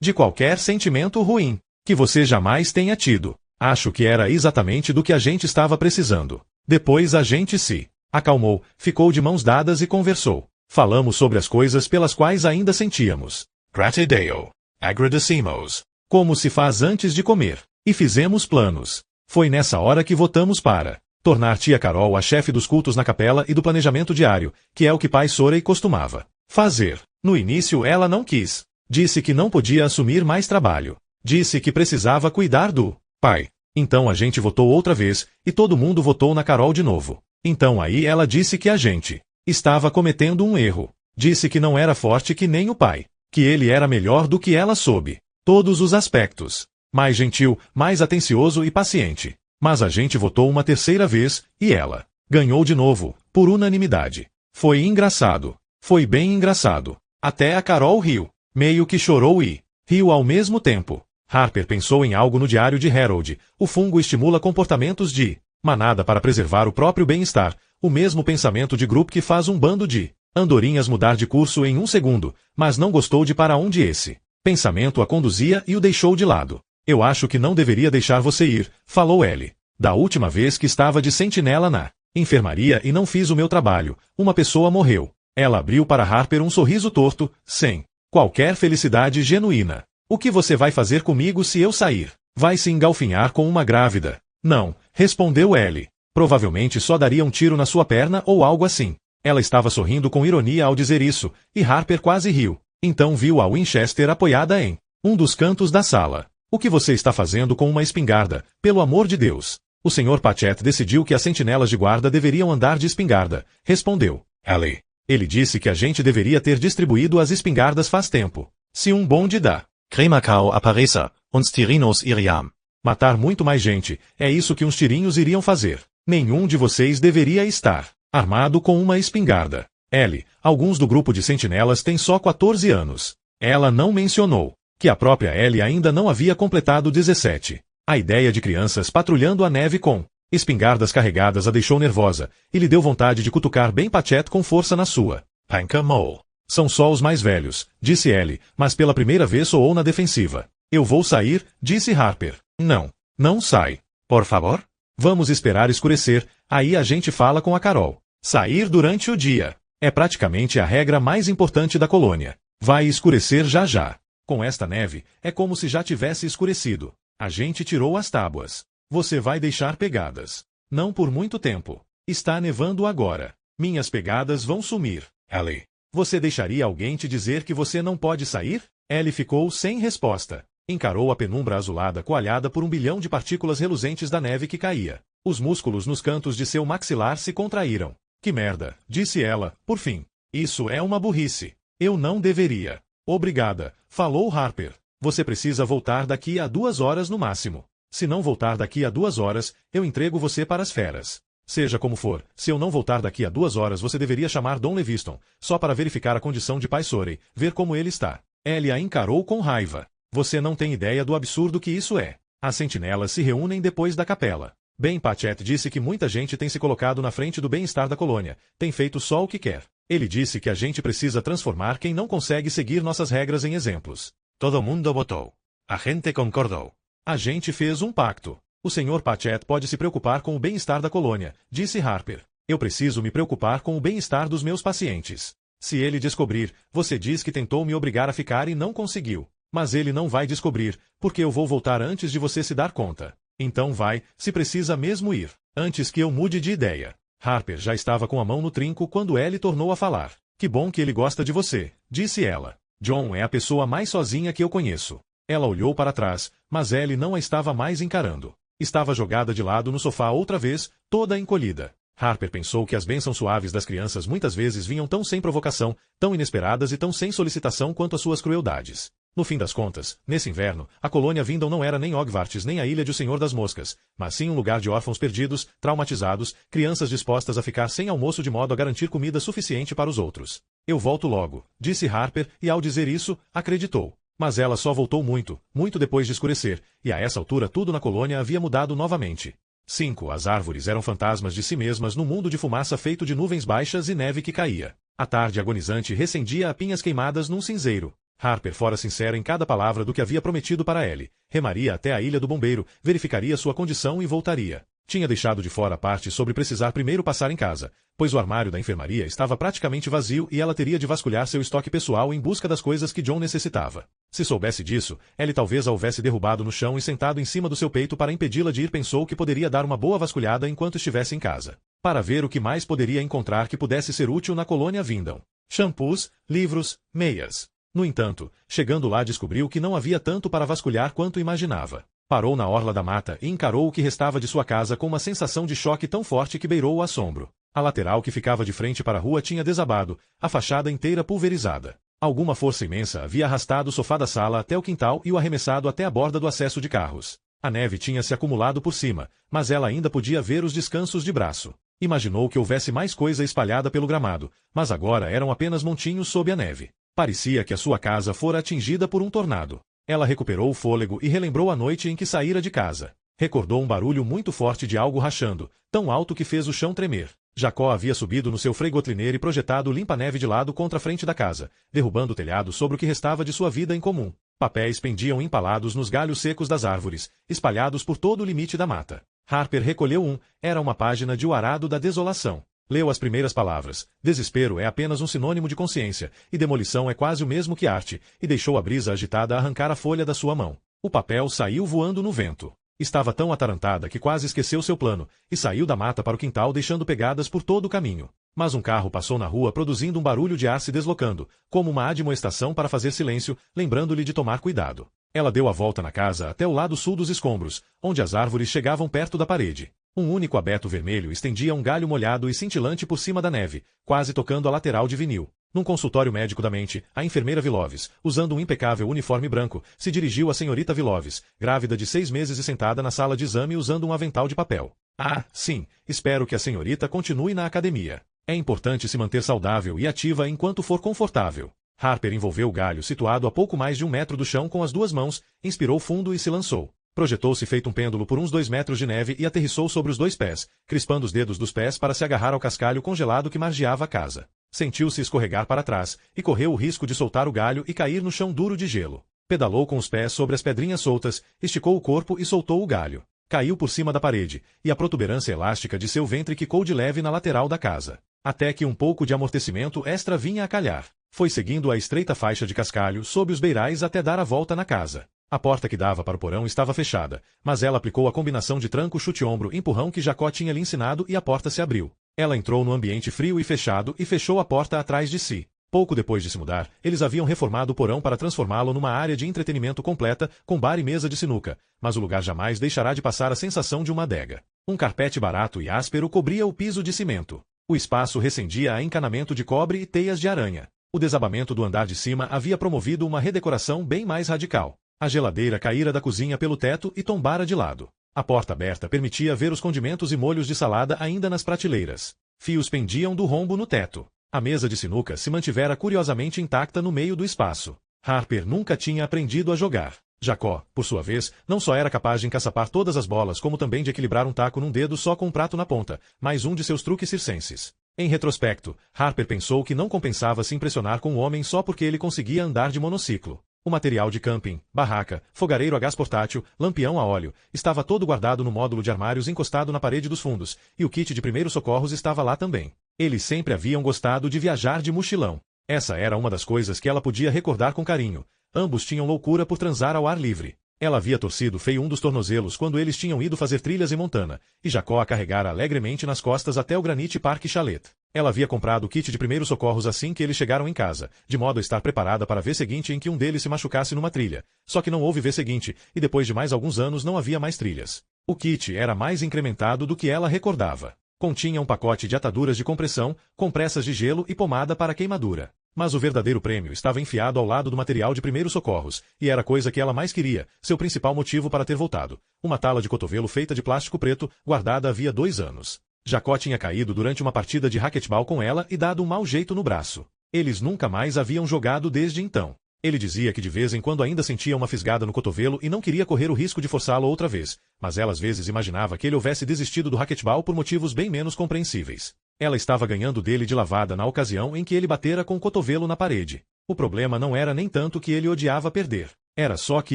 Speaker 1: de qualquer sentimento ruim que você jamais tenha tido. Acho que era exatamente do que a gente estava precisando. Depois a gente se acalmou, ficou de mãos dadas e conversou. Falamos sobre as coisas pelas quais ainda sentíamos gratidão. Agradecemos. Como se faz antes de comer. E fizemos planos. Foi nessa hora que votamos para tornar tia Carol a chefe dos cultos na capela e do planejamento diário, que é o que Pai Sorey costumava fazer. No início ela não quis. Disse que não podia assumir mais trabalho. Disse que precisava cuidar do pai. Então a gente votou outra vez, e todo mundo votou na Carol de novo. Então aí ela disse que a gente estava cometendo um erro. Disse que não era forte que nem o pai. Que ele era melhor do que ela sob todos os aspectos. Mais gentil, mais atencioso e paciente. Mas a gente votou uma terceira vez, e ela ganhou de novo, por unanimidade. Foi engraçado. Foi bem engraçado. Até a Carol riu. Meio que chorou e riu ao mesmo tempo. Harper pensou em algo no diário de Harold. O fungo estimula comportamentos de manada para preservar o próprio bem-estar. O mesmo pensamento de grupo que faz um bando de andorinhas mudar de curso em um segundo, mas não gostou de para onde esse pensamento a conduzia e o deixou de lado. Eu acho que não deveria deixar você ir, falou Ellie. Da última vez que estava de sentinela na enfermaria e não fiz o meu trabalho, uma pessoa morreu. Ela abriu para Harper um sorriso torto, sem qualquer felicidade genuína. O que você vai fazer comigo se eu sair? Vai se engalfinhar com uma grávida? Não, respondeu Ellie. Provavelmente só daria um tiro na sua perna ou algo assim. Ela estava sorrindo com ironia ao dizer isso, e Harper quase riu. Então viu a Winchester apoiada em um dos cantos da sala. O que você está fazendo com uma espingarda, pelo amor de Deus? O Sr. Patchett decidiu que as sentinelas de guarda deveriam andar de espingarda, respondeu Ellie. Ele disse que a gente deveria ter distribuído as espingardas faz tempo. Se um bonde da Cremacau apareça, uns tirinos iriam matar muito mais gente, é isso que uns tirinhos iriam fazer. Nenhum de vocês deveria estar armado com uma espingarda. Ellie, alguns do grupo de sentinelas têm só 14 anos. Ela não mencionou que a própria Ellie ainda não havia completado 17. A ideia de crianças patrulhando a neve com espingardas carregadas a deixou nervosa, e lhe deu vontade de cutucar bem Patchett com força na sua panca mole. São só os mais velhos, disse Ellie, mas pela primeira vez soou na defensiva. Eu vou sair, disse Harper. Não. Não sai. Por favor? Vamos esperar escurecer, aí a gente fala com a Carol. Sair durante o dia. É praticamente a regra mais importante da colônia. Vai escurecer já já. Com esta neve, é como se já tivesse escurecido. A gente tirou as tábuas. Você vai deixar pegadas. Não por muito tempo. Está nevando agora. Minhas pegadas vão sumir. Ellie. Você deixaria alguém te dizer que você não pode sair? Ellie ficou sem resposta. Encarou a penumbra azulada coalhada por um bilhão de partículas reluzentes da neve que caía. Os músculos nos cantos de seu maxilar se contraíram. Que merda, disse ela, por fim. Isso é uma burrice. Eu não deveria. Obrigada, falou Harper. Você precisa voltar daqui a 2 horas no máximo. Se não voltar daqui a 2 horas, eu entrego você para as feras. Seja como for, se eu não voltar daqui a 2 horas você deveria chamar Dom Leviston, só para verificar a condição de Pai Sorey, ver como ele está. Ellie a encarou com raiva. Você não tem ideia do absurdo que isso é. As sentinelas se reúnem depois da capela. Ben Patchett disse que muita gente tem se colocado na frente do bem-estar da colônia, tem feito só o que quer. Ele disse que a gente precisa transformar quem não consegue seguir nossas regras em exemplos. Todo mundo votou. A gente concordou. A gente fez um pacto. O Sr. Patchett pode se preocupar com o bem-estar da colônia, disse Harper. Eu preciso me preocupar com o bem-estar dos meus pacientes. Se ele descobrir, você diz que tentou me obrigar a ficar e não conseguiu. Mas ele não vai descobrir, porque eu vou voltar antes de você se dar conta. Então vai, se precisa mesmo ir, antes que eu mude de ideia. Harper já estava com a mão no trinco quando Ellie tornou a falar. Que bom que ele gosta de você, disse ela. John é a pessoa mais sozinha que eu conheço. Ela olhou para trás, mas Ellie não a estava mais encarando. Estava jogada de lado no sofá outra vez, toda encolhida. Harper pensou que as bênçãos suaves das crianças muitas vezes vinham tão sem provocação, tão inesperadas e tão sem solicitação quanto as suas crueldades. No fim das contas, nesse inverno, a colônia Vindon não era nem Hogwarts nem a Ilha de O Senhor das Moscas, mas sim um lugar de órfãos perdidos, traumatizados, crianças dispostas a ficar sem almoço de modo a garantir comida suficiente para os outros. Eu volto logo, disse Harper, e ao dizer isso, acreditou. Mas ela só voltou muito, muito depois de escurecer, e a essa altura tudo na colônia havia mudado novamente. 5. As árvores eram fantasmas de si mesmas num mundo de fumaça feito de nuvens baixas e neve que caía. A tarde agonizante recendia a pinhas queimadas num cinzeiro. Harper fora sincera em cada palavra do que havia prometido para Ellie. Remaria até a ilha do bombeiro, verificaria sua condição e voltaria. Tinha deixado de fora a parte sobre precisar primeiro passar em casa, pois o armário da enfermaria estava praticamente vazio e ela teria de vasculhar seu estoque pessoal em busca das coisas que John necessitava. Se soubesse disso, Ellie talvez a houvesse derrubado no chão e sentado em cima do seu peito para impedi-la de ir. Pensou que poderia dar uma boa vasculhada enquanto estivesse em casa, para ver o que mais poderia encontrar que pudesse ser útil na colônia Vindon. Shampoos, livros, meias. No entanto, chegando lá descobriu que não havia tanto para vasculhar quanto imaginava. Parou na orla da mata e encarou o que restava de sua casa com uma sensação de choque tão forte que beirou o assombro. A lateral que ficava de frente para a rua tinha desabado, a fachada inteira pulverizada. Alguma força imensa havia arrastado o sofá da sala até o quintal e o arremessado até a borda do acesso de carros. A neve tinha se acumulado por cima, mas ela ainda podia ver os descansos de braço. Imaginou que houvesse mais coisa espalhada pelo gramado, mas agora eram apenas montinhos sob a neve. Parecia que a sua casa fora atingida por um tornado. Ela recuperou o fôlego e relembrou a noite em que saíra de casa. Recordou um barulho muito forte de algo rachando, tão alto que fez o chão tremer. Jacó havia subido no seu Freightliner e projetado limpa-neve de lado contra a frente da casa, derrubando o telhado sobre o que restava de sua vida em comum. Papéis pendiam empalados nos galhos secos das árvores, espalhados por todo o limite da mata. Harper recolheu um, era uma página de O Arado da Desolação. Leu as primeiras palavras. Desespero é apenas um sinônimo de consciência, e demolição é quase o mesmo que arte, e deixou a brisa agitada arrancar a folha da sua mão. O papel saiu voando no vento. Estava tão atarantada que quase esqueceu seu plano, e saiu da mata para o quintal deixando pegadas por todo o caminho. Mas um carro passou na rua produzindo um barulho de ar se deslocando, como uma admoestação para fazer silêncio, lembrando-lhe de tomar cuidado. Ela deu a volta na casa até o lado sul dos escombros, onde as árvores chegavam perto da parede. Um único abeto vermelho estendia um galho molhado e cintilante por cima da neve, quase tocando a lateral de vinil. Num consultório médico da mente, a enfermeira Viloves, usando um impecável uniforme branco, se dirigiu à senhorita Viloves, grávida de 6 meses e sentada na sala de exame usando um avental de papel. Ah, sim, espero que a senhorita continue na academia. É importante se manter saudável e ativa enquanto for confortável. Harper envolveu o galho situado a pouco mais de 1 metro do chão com as 2 mãos, inspirou fundo e se lançou. Projetou-se feito um pêndulo por uns 2 metros de neve e aterrissou sobre os 2 pés, crispando os dedos dos pés para se agarrar ao cascalho congelado que margeava a casa. Sentiu-se escorregar para trás, e correu o risco de soltar o galho e cair no chão duro de gelo. Pedalou com os pés sobre as pedrinhas soltas, esticou o corpo e soltou o galho. Caiu por cima da parede, e a protuberância elástica de seu ventre quicou de leve na lateral da casa. Até que um pouco de amortecimento extra vinha a calhar. Foi seguindo a estreita faixa de cascalho sob os beirais até dar a volta na casa. A porta que dava para o porão estava fechada, mas ela aplicou a combinação de tranco-chute-ombro-empurrão que Jacó tinha lhe ensinado e a porta se abriu. Ela entrou no ambiente frio e fechado e fechou a porta atrás de si. Pouco depois de se mudar, eles haviam reformado o porão para transformá-lo numa área de entretenimento completa, com bar e mesa de sinuca, mas o lugar jamais deixará de passar a sensação de uma adega. Um carpete barato e áspero cobria o piso de cimento. O espaço recendia a encanamento de cobre e teias de aranha. O desabamento do andar de cima havia promovido uma redecoração bem mais radical. A geladeira caíra da cozinha pelo teto e tombara de lado. A porta aberta permitia ver os condimentos e molhos de salada ainda nas prateleiras. Fios pendiam do rombo no teto. A mesa de sinuca se mantivera curiosamente intacta no meio do espaço. Harper nunca tinha aprendido a jogar. Jacó, por sua vez, não só era capaz de encaçapar todas as bolas como também de equilibrar um taco num dedo só com um prato na ponta, mais um de seus truques circenses. Em retrospecto, Harper pensou que não compensava se impressionar com o homem só porque ele conseguia andar de monociclo. O material de camping, barraca, fogareiro a gás portátil, lampião a óleo, estava todo guardado no módulo de armários encostado na parede dos fundos, e o kit de primeiros socorros estava lá também. Eles sempre haviam gostado de viajar de mochilão. Essa era uma das coisas que ela podia recordar com carinho. Ambos tinham loucura por transar ao ar livre. Ela havia torcido feio um dos tornozelos quando eles tinham ido fazer trilhas em Montana, e Jacó a carregara alegremente nas costas até o Granite Park Chalet. Ela havia comprado o kit de primeiros socorros assim que eles chegaram em casa, de modo a estar preparada para a vez seguinte em que um deles se machucasse numa trilha. Só que não houve vez seguinte, e depois de mais alguns anos não havia mais trilhas. O kit era mais incrementado do que ela recordava. Continha um pacote de ataduras de compressão, compressas de gelo e pomada para queimadura. Mas o verdadeiro prêmio estava enfiado ao lado do material de primeiros socorros, e era a coisa que ela mais queria, seu principal motivo para ter voltado. Uma tala de cotovelo feita de plástico preto, guardada havia 2 anos. Jacó tinha caído durante uma partida de raquetebol com ela e dado um mau jeito no braço. Eles nunca mais haviam jogado desde então. Ele dizia que de vez em quando ainda sentia uma fisgada no cotovelo e não queria correr o risco de forçá-lo outra vez, mas ela às vezes imaginava que ele houvesse desistido do raquetebol por motivos bem menos compreensíveis. Ela estava ganhando dele de lavada na ocasião em que ele batera com o cotovelo na parede. O problema não era nem tanto que ele odiava perder. Era só que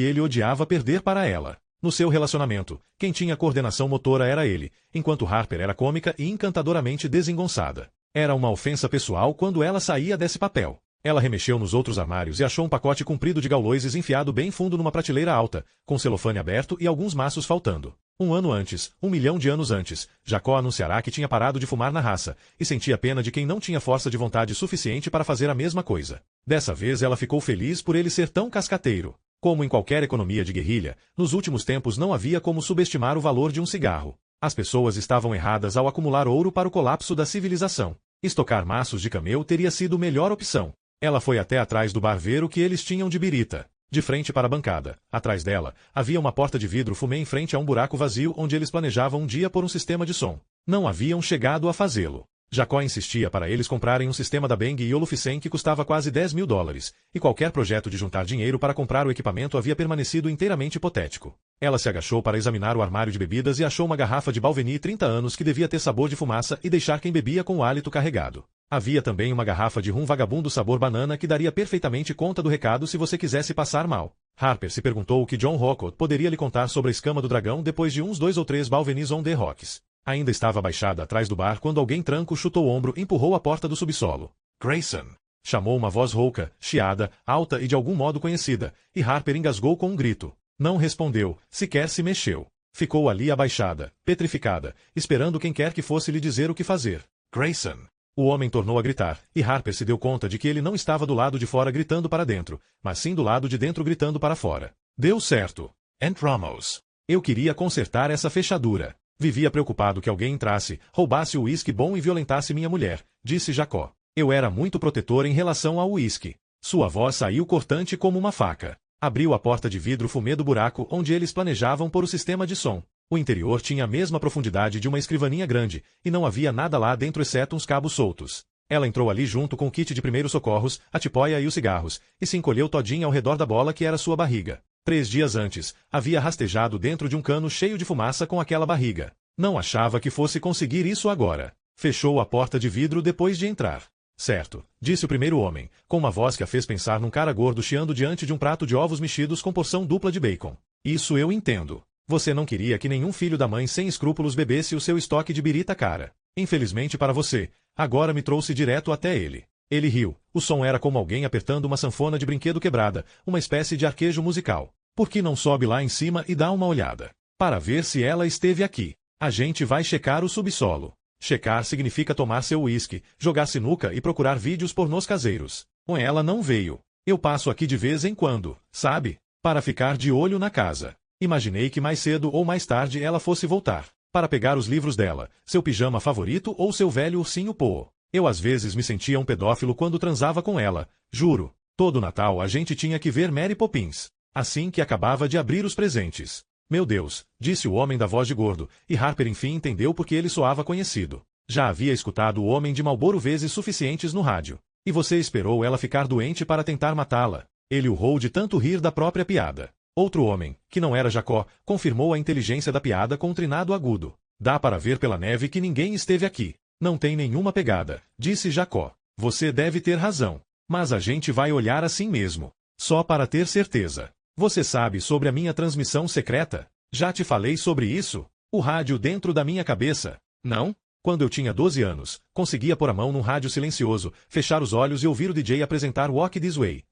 Speaker 1: ele odiava perder para ela. No seu relacionamento, quem tinha coordenação motora era ele, enquanto Harper era cômica e encantadoramente desengonçada. Era uma ofensa pessoal quando ela saía desse papel. Ela remexeu nos outros armários e achou um pacote comprido de gauloises enfiado bem fundo numa prateleira alta, com celofane aberto e alguns maços faltando. 1 ano antes, 1 milhão de anos antes, Jacó anunciará que tinha parado de fumar na raça, e sentia pena de quem não tinha força de vontade suficiente para fazer a mesma coisa. Dessa vez ela ficou feliz por ele ser tão cascateiro. Como em qualquer economia de guerrilha, nos últimos tempos não havia como subestimar o valor de um cigarro. As pessoas estavam erradas ao acumular ouro para o colapso da civilização. Estocar maços de camelo teria sido melhor opção. Ela foi até atrás do bar ver o que eles tinham de birita. De frente para a bancada, atrás dela, havia uma porta de vidro fumê em frente a um buraco vazio onde eles planejavam um dia pôr um sistema de som. Não haviam chegado a fazê-lo. Jacó insistia para eles comprarem um sistema da Bang & Olufsen que custava quase $10.000, e qualquer projeto de juntar dinheiro para comprar o equipamento havia permanecido inteiramente hipotético. Ela se agachou para examinar o armário de bebidas e achou uma garrafa de Balvenie 30 anos que devia ter sabor de fumaça e deixar quem bebia com o hálito carregado. Havia também uma garrafa de rum vagabundo sabor banana que daria perfeitamente conta do recado se você quisesse passar mal. Harper se perguntou o que John Rockwell poderia lhe contar sobre a escama do dragão depois de uns 2 ou 3 Balvenies on the Rocks. Ainda estava abaixada atrás do bar quando alguém tranco chutou o ombro e empurrou a porta do subsolo. Grayson! Chamou uma voz rouca, chiada, alta e de algum modo conhecida, e Harper engasgou com um grito. Não respondeu, sequer se mexeu. Ficou ali abaixada, petrificada, esperando quem quer que fosse lhe dizer o que fazer. Grayson! O homem tornou a gritar, e Harper se deu conta de que ele não estava do lado de fora gritando para dentro, mas sim do lado de dentro gritando para fora. Deu certo. Aunt Ramos. Eu queria consertar essa fechadura. Vivia preocupado que alguém entrasse, roubasse o uísque bom e violentasse minha mulher, disse Jacó. Eu era muito protetor em relação ao uísque. Sua voz saiu cortante como uma faca. Abriu a porta de vidro fumê do buraco onde eles planejavam pôr o sistema de som. O interior tinha a mesma profundidade de uma escrivaninha grande, e não havia nada lá dentro exceto uns cabos soltos. Ela entrou ali junto com o kit de primeiros socorros, a tipóia e os cigarros, e se encolheu todinha ao redor da bola que era sua barriga. 3 dias antes, havia rastejado dentro de um cano cheio de fumaça com aquela barriga. Não achava que fosse conseguir isso agora. Fechou a porta de vidro depois de entrar. Certo, disse o primeiro homem, com uma voz que a fez pensar num cara gordo chiando diante de um prato de ovos mexidos com porção dupla de bacon. Isso eu entendo. Você não queria que nenhum filho da mãe sem escrúpulos bebesse o seu estoque de birita cara. Infelizmente para você, agora me trouxe direto até ele. Ele riu. O som era como alguém apertando uma sanfona de brinquedo quebrada, uma espécie de arquejo musical. Por que não sobe lá em cima e dá uma olhada? Para ver se ela esteve aqui. A gente vai checar o subsolo. Checar significa tomar seu uísque, jogar sinuca e procurar vídeos pornôs caseiros. Com ela não veio. Eu passo aqui de vez em quando, sabe? Para ficar de olho na casa. Imaginei que mais cedo ou mais tarde ela fosse voltar. Para pegar os livros dela, seu pijama favorito ou seu velho ursinho Poe. Eu às vezes me sentia um pedófilo quando transava com ela. Juro. Todo Natal a gente tinha que ver Mary Poppins. Assim que acabava de abrir os presentes. Meu Deus, disse o homem da voz de gordo, e Harper enfim entendeu porque ele soava conhecido. Já havia escutado o homem de Marlboro vezes suficientes no rádio. E você esperou ela ficar doente para tentar matá-la. Ele urrou de tanto rir da própria piada. Outro homem, que não era Jacó, confirmou a inteligência da piada com um trinado agudo. Dá para ver pela neve que ninguém esteve aqui. Não tem nenhuma pegada, disse Jacó. Você deve ter razão. Mas a gente vai olhar assim mesmo. Só para ter certeza. Você sabe sobre a minha transmissão secreta? Já te falei sobre isso? O rádio dentro da minha cabeça? Não? Quando eu tinha 12 anos, conseguia pôr a mão num rádio silencioso, fechar os olhos e ouvir o DJ apresentar Walk This Way.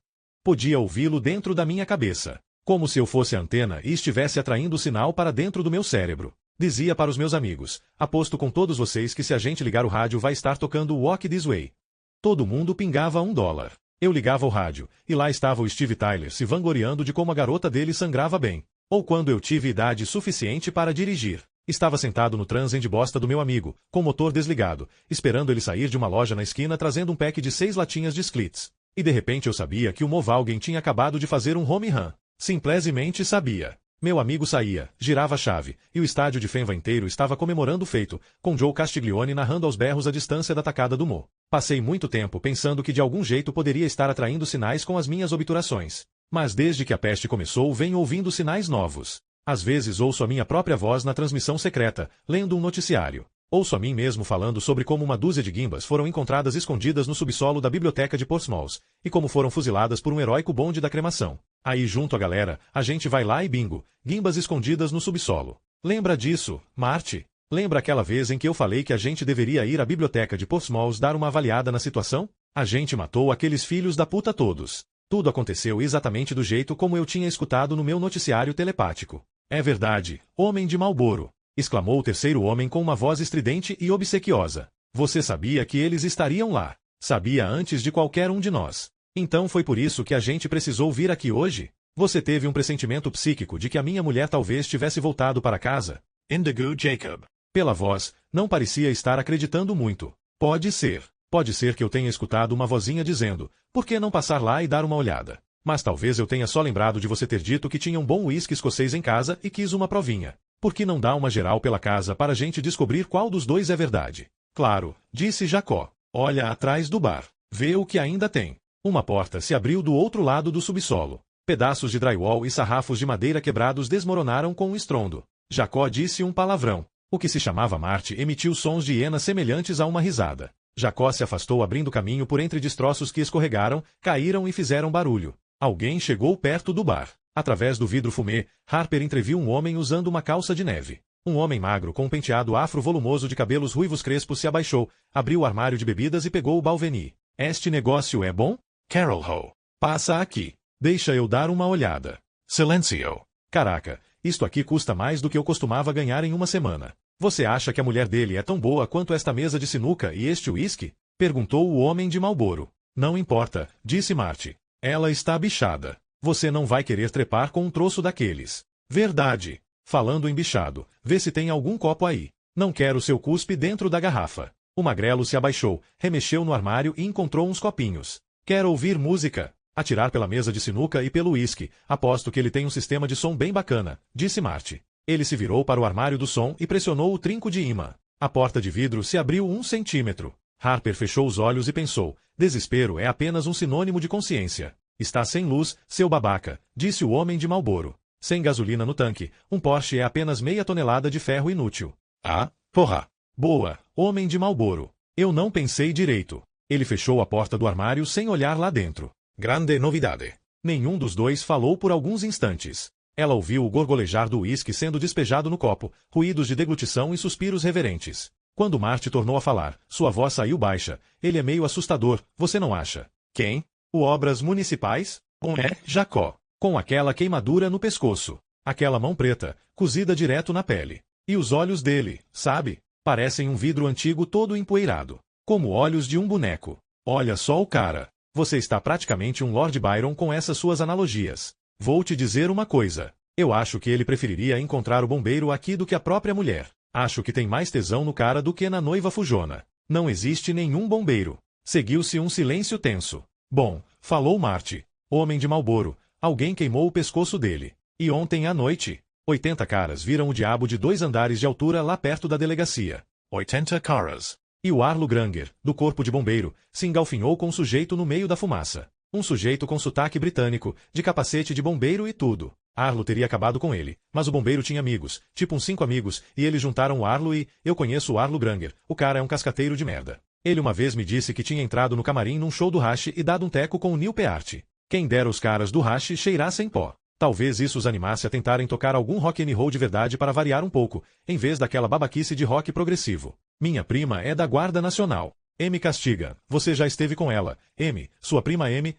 Speaker 1: Podia ouvi-lo dentro da minha cabeça. Como se eu fosse a antena e estivesse atraindo o sinal para dentro do meu cérebro. Dizia para os meus amigos, aposto com todos vocês que se a gente ligar o rádio vai estar tocando Walk This Way. Todo mundo pingava $1. Eu ligava o rádio, e lá estava o Steve Tyler se vangloriando de como a garota dele sangrava bem. Ou quando eu tive idade suficiente para dirigir. Estava sentado no Transend bosta do meu amigo, com o motor desligado, esperando ele sair de uma loja na esquina trazendo um pack de 6 latinhas de Sklits. E de repente eu sabia que o Movalgen tinha acabado de fazer um home run. Simplesmente sabia. Meu amigo saía, girava a chave, e o estádio de Fenva inteiro estava comemorando o feito, com Joe Castiglione narrando aos berros a distância da tacada do Mo. Passei muito tempo pensando que de algum jeito poderia estar atraindo sinais com as minhas obturações. Mas desde que a peste começou venho ouvindo sinais novos. Às vezes ouço a minha própria voz na transmissão secreta, lendo um noticiário. Ouço a mim mesmo falando sobre como uma dúzia de guimbas foram encontradas escondidas no subsolo da biblioteca de Portsmouth, e como foram fuziladas por um heróico bonde da cremação. Aí junto à galera, a gente vai lá e bingo, guimbas escondidas no subsolo. Lembra disso, Marty? Lembra aquela vez em que eu falei que a gente deveria ir à biblioteca de Portsmouth dar uma avaliada na situação? A gente matou aqueles filhos da puta todos. Tudo aconteceu exatamente do jeito como eu tinha escutado no meu noticiário telepático. É verdade, homem de Marlboro, exclamou o terceiro homem com uma voz estridente e obsequiosa. Você sabia que eles estariam lá. Sabia antes de qualquer um de nós. Então foi por isso que a gente precisou vir aqui hoje? Você teve um pressentimento psíquico de que a minha mulher talvez tivesse voltado para casa? Indigo Jacob. Pela voz, não parecia estar acreditando muito. Pode ser. Pode ser que eu tenha escutado uma vozinha dizendo, por que não passar lá e dar uma olhada? Mas talvez eu tenha só lembrado de você ter dito que tinha um bom uísque escocês em casa e quis uma provinha. Por que não dá uma geral pela casa para a gente descobrir qual dos dois é verdade? Claro, disse Jacó. Olha atrás do bar. Vê o que ainda tem. Uma porta se abriu do outro lado do subsolo. Pedaços de drywall e sarrafos de madeira quebrados desmoronaram com um estrondo. Jacó disse um palavrão. O que se chamava Marty emitiu sons de hiena semelhantes a uma risada. Jacó se afastou abrindo caminho por entre destroços que escorregaram, caíram e fizeram barulho. Alguém chegou perto do bar. Através do vidro fumê, Harper entreviu um homem usando uma calça de neve. Um homem magro com um penteado afro volumoso de cabelos ruivos crespos se abaixou, abriu o armário de bebidas e pegou o Balvenie. Este negócio é bom? Carol Ho. Passa aqui. Deixa eu dar uma olhada. Silencio. Caraca, isto aqui custa mais do que eu costumava ganhar em uma semana. Você acha que a mulher dele é tão boa quanto esta mesa de sinuca e este uísque? Perguntou o homem de Marlboro. Não importa, disse Marty. Ela está bichada. Você não vai querer trepar com um troço daqueles. Verdade. Falando em bichado, vê se tem algum copo aí. Não quero seu cuspe dentro da garrafa. O magrelo se abaixou, remexeu no armário e encontrou uns copinhos. Quer ouvir música? Atirar pela mesa de sinuca e pelo uísque. Aposto que ele tem um sistema de som bem bacana, disse Marty. Ele se virou para o armário do som e pressionou o trinco de imã. A porta de vidro se abriu 1 centímetro. Harper fechou os olhos e pensou, desespero é apenas um sinônimo de consciência. Está sem luz, seu babaca, disse o homem de Marlboro. Sem gasolina no tanque, um Porsche é apenas meia tonelada de ferro inútil. Ah, porra. Boa, homem de Marlboro. Eu não pensei direito. Ele fechou a porta do armário sem olhar lá dentro. Grande novidade. Nenhum dos dois falou por alguns instantes. Ela ouviu o gorgolejar do uísque sendo despejado no copo, ruídos de deglutição e suspiros reverentes. Quando Marty tornou a falar, sua voz saiu baixa. Ele é meio assustador, você não acha? Quem? O Obras Municipais? É, Jacó. Com aquela queimadura no pescoço. Aquela mão preta, cozida direto na pele. E os olhos dele, sabe? Parecem um vidro antigo todo empoeirado. Como olhos de um boneco. Olha só o cara. Você está praticamente um Lord Byron com essas suas analogias. Vou te dizer uma coisa. Eu acho que ele preferiria encontrar o bombeiro aqui do que a própria mulher. Acho que tem mais tesão no cara do que na noiva fujona. Não existe nenhum bombeiro. Seguiu-se um silêncio tenso. Bom, falou Marty. Homem de Marlboro. Alguém queimou o pescoço dele. E ontem à noite, 80 caras viram o diabo de 2 andares de altura lá perto da delegacia. 80 caras. E o Arlo Granger, do corpo de bombeiro, se engalfinhou com um sujeito no meio da fumaça. Um sujeito com sotaque britânico, de capacete de bombeiro e tudo. Arlo teria acabado com ele, mas o bombeiro tinha amigos, tipo uns 5 amigos, e eles juntaram o Arlo e, eu conheço o Arlo Granger, o cara é um cascateiro de merda. Ele uma vez me disse que tinha entrado no camarim num show do Rush e dado um teco com o Neil Peart. Quem dera os caras do Rush cheirassem pó. Talvez isso os animasse a tentarem tocar algum rock and roll de verdade para variar um pouco, em vez daquela babaquice de rock progressivo. Minha prima é da Guarda Nacional. M castiga. Você já esteve com ela. M, sua prima M,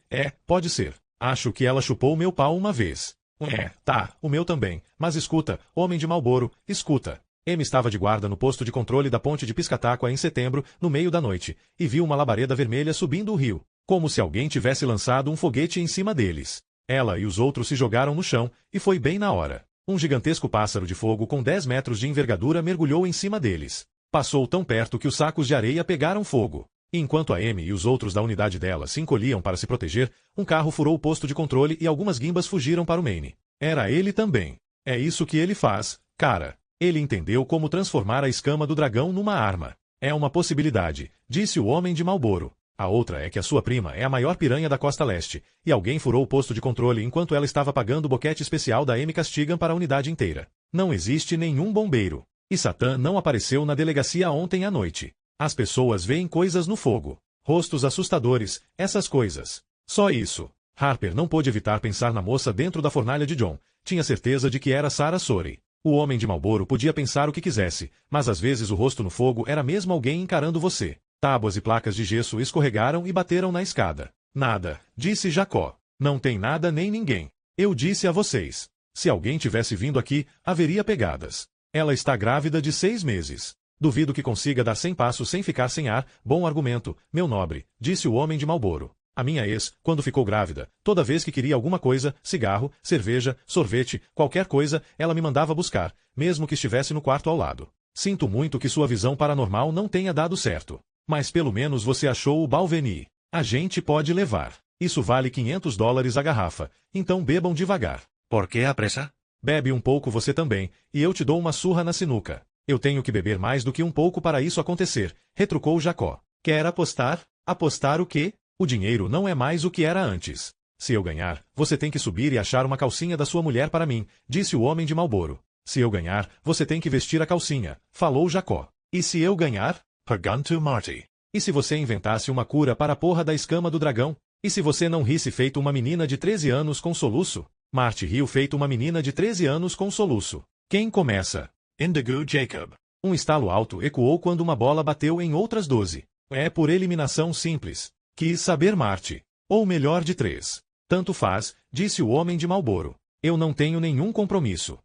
Speaker 1: pode ser. Acho que ela chupou meu pau uma vez. Tá, o meu também. Mas escuta, homem de Marlboro, escuta. M estava de guarda no posto de controle da ponte de Piscataqua em setembro, no meio da noite, e viu uma labareda vermelha subindo o rio, como se alguém tivesse lançado um foguete em cima deles. Ela e os outros se jogaram no chão, e foi bem na hora. Um gigantesco pássaro de fogo com 10 metros de envergadura mergulhou em cima deles. Passou tão perto que os sacos de areia pegaram fogo. E enquanto a Amy e os outros da unidade dela se encolhiam para se proteger, um carro furou o posto de controle e algumas guimbas fugiram para o Maine. Era ele também. É isso que ele faz, cara. Ele entendeu como transformar a escama do dragão numa arma. É uma possibilidade, disse o homem de Marlboro. A outra é que a sua prima é a maior piranha da costa leste, e alguém furou o posto de controle enquanto ela estava pagando o boquete especial da Amy Castigan para a unidade inteira. Não existe nenhum bombeiro. E Satã não apareceu na delegacia ontem à noite. As pessoas veem coisas no fogo. Rostos assustadores, essas coisas. Só isso. Harper não pôde evitar pensar na moça dentro da fornalha de John. Tinha certeza de que era Sarah Sori. O homem de Marlboro podia pensar o que quisesse, mas às vezes o rosto no fogo era mesmo alguém encarando você. Tábuas e placas de gesso escorregaram e bateram na escada. Nada, disse Jacó. Não tem nada nem ninguém. Eu disse a vocês. Se alguém tivesse vindo aqui, haveria pegadas. Ela está grávida de 6 meses. Duvido que consiga dar 100 passos sem ficar sem ar. Bom argumento, meu nobre, disse o homem de Marlboro. A minha ex, quando ficou grávida, toda vez que queria alguma coisa, cigarro, cerveja, sorvete, qualquer coisa, ela me mandava buscar, mesmo que estivesse no quarto ao lado. Sinto muito que sua visão paranormal não tenha dado certo. Mas pelo menos você achou o Balvenie. A gente pode levar. Isso vale $500 a garrafa, então bebam devagar.
Speaker 2: ¿Por qué a presa?
Speaker 1: Bebe um pouco você também, e eu te dou uma surra na sinuca. Eu tenho que beber mais do que um pouco para isso acontecer, retrucou Jacó. Quer apostar? Apostar o quê? O dinheiro não é mais o que era antes. Se eu ganhar, você tem que subir e achar uma calcinha da sua mulher para mim, disse o homem de Marlboro. Se eu ganhar, você tem que vestir a calcinha, falou Jacó. E se eu ganhar?
Speaker 2: Perguntou Marty.
Speaker 1: E se você inventasse uma cura para a porra da escama do dragão? E se você não risse feito uma menina de 13 anos com soluço? Marty riu feito uma menina de 13 anos com soluço. Quem começa?
Speaker 2: Indigo Jacob.
Speaker 1: Um estalo alto ecoou quando uma bola bateu em outras 12. É por eliminação simples. Quis saber Marty. Ou melhor de 3. Tanto faz, disse o homem de Marlboro. Eu não tenho nenhum compromisso.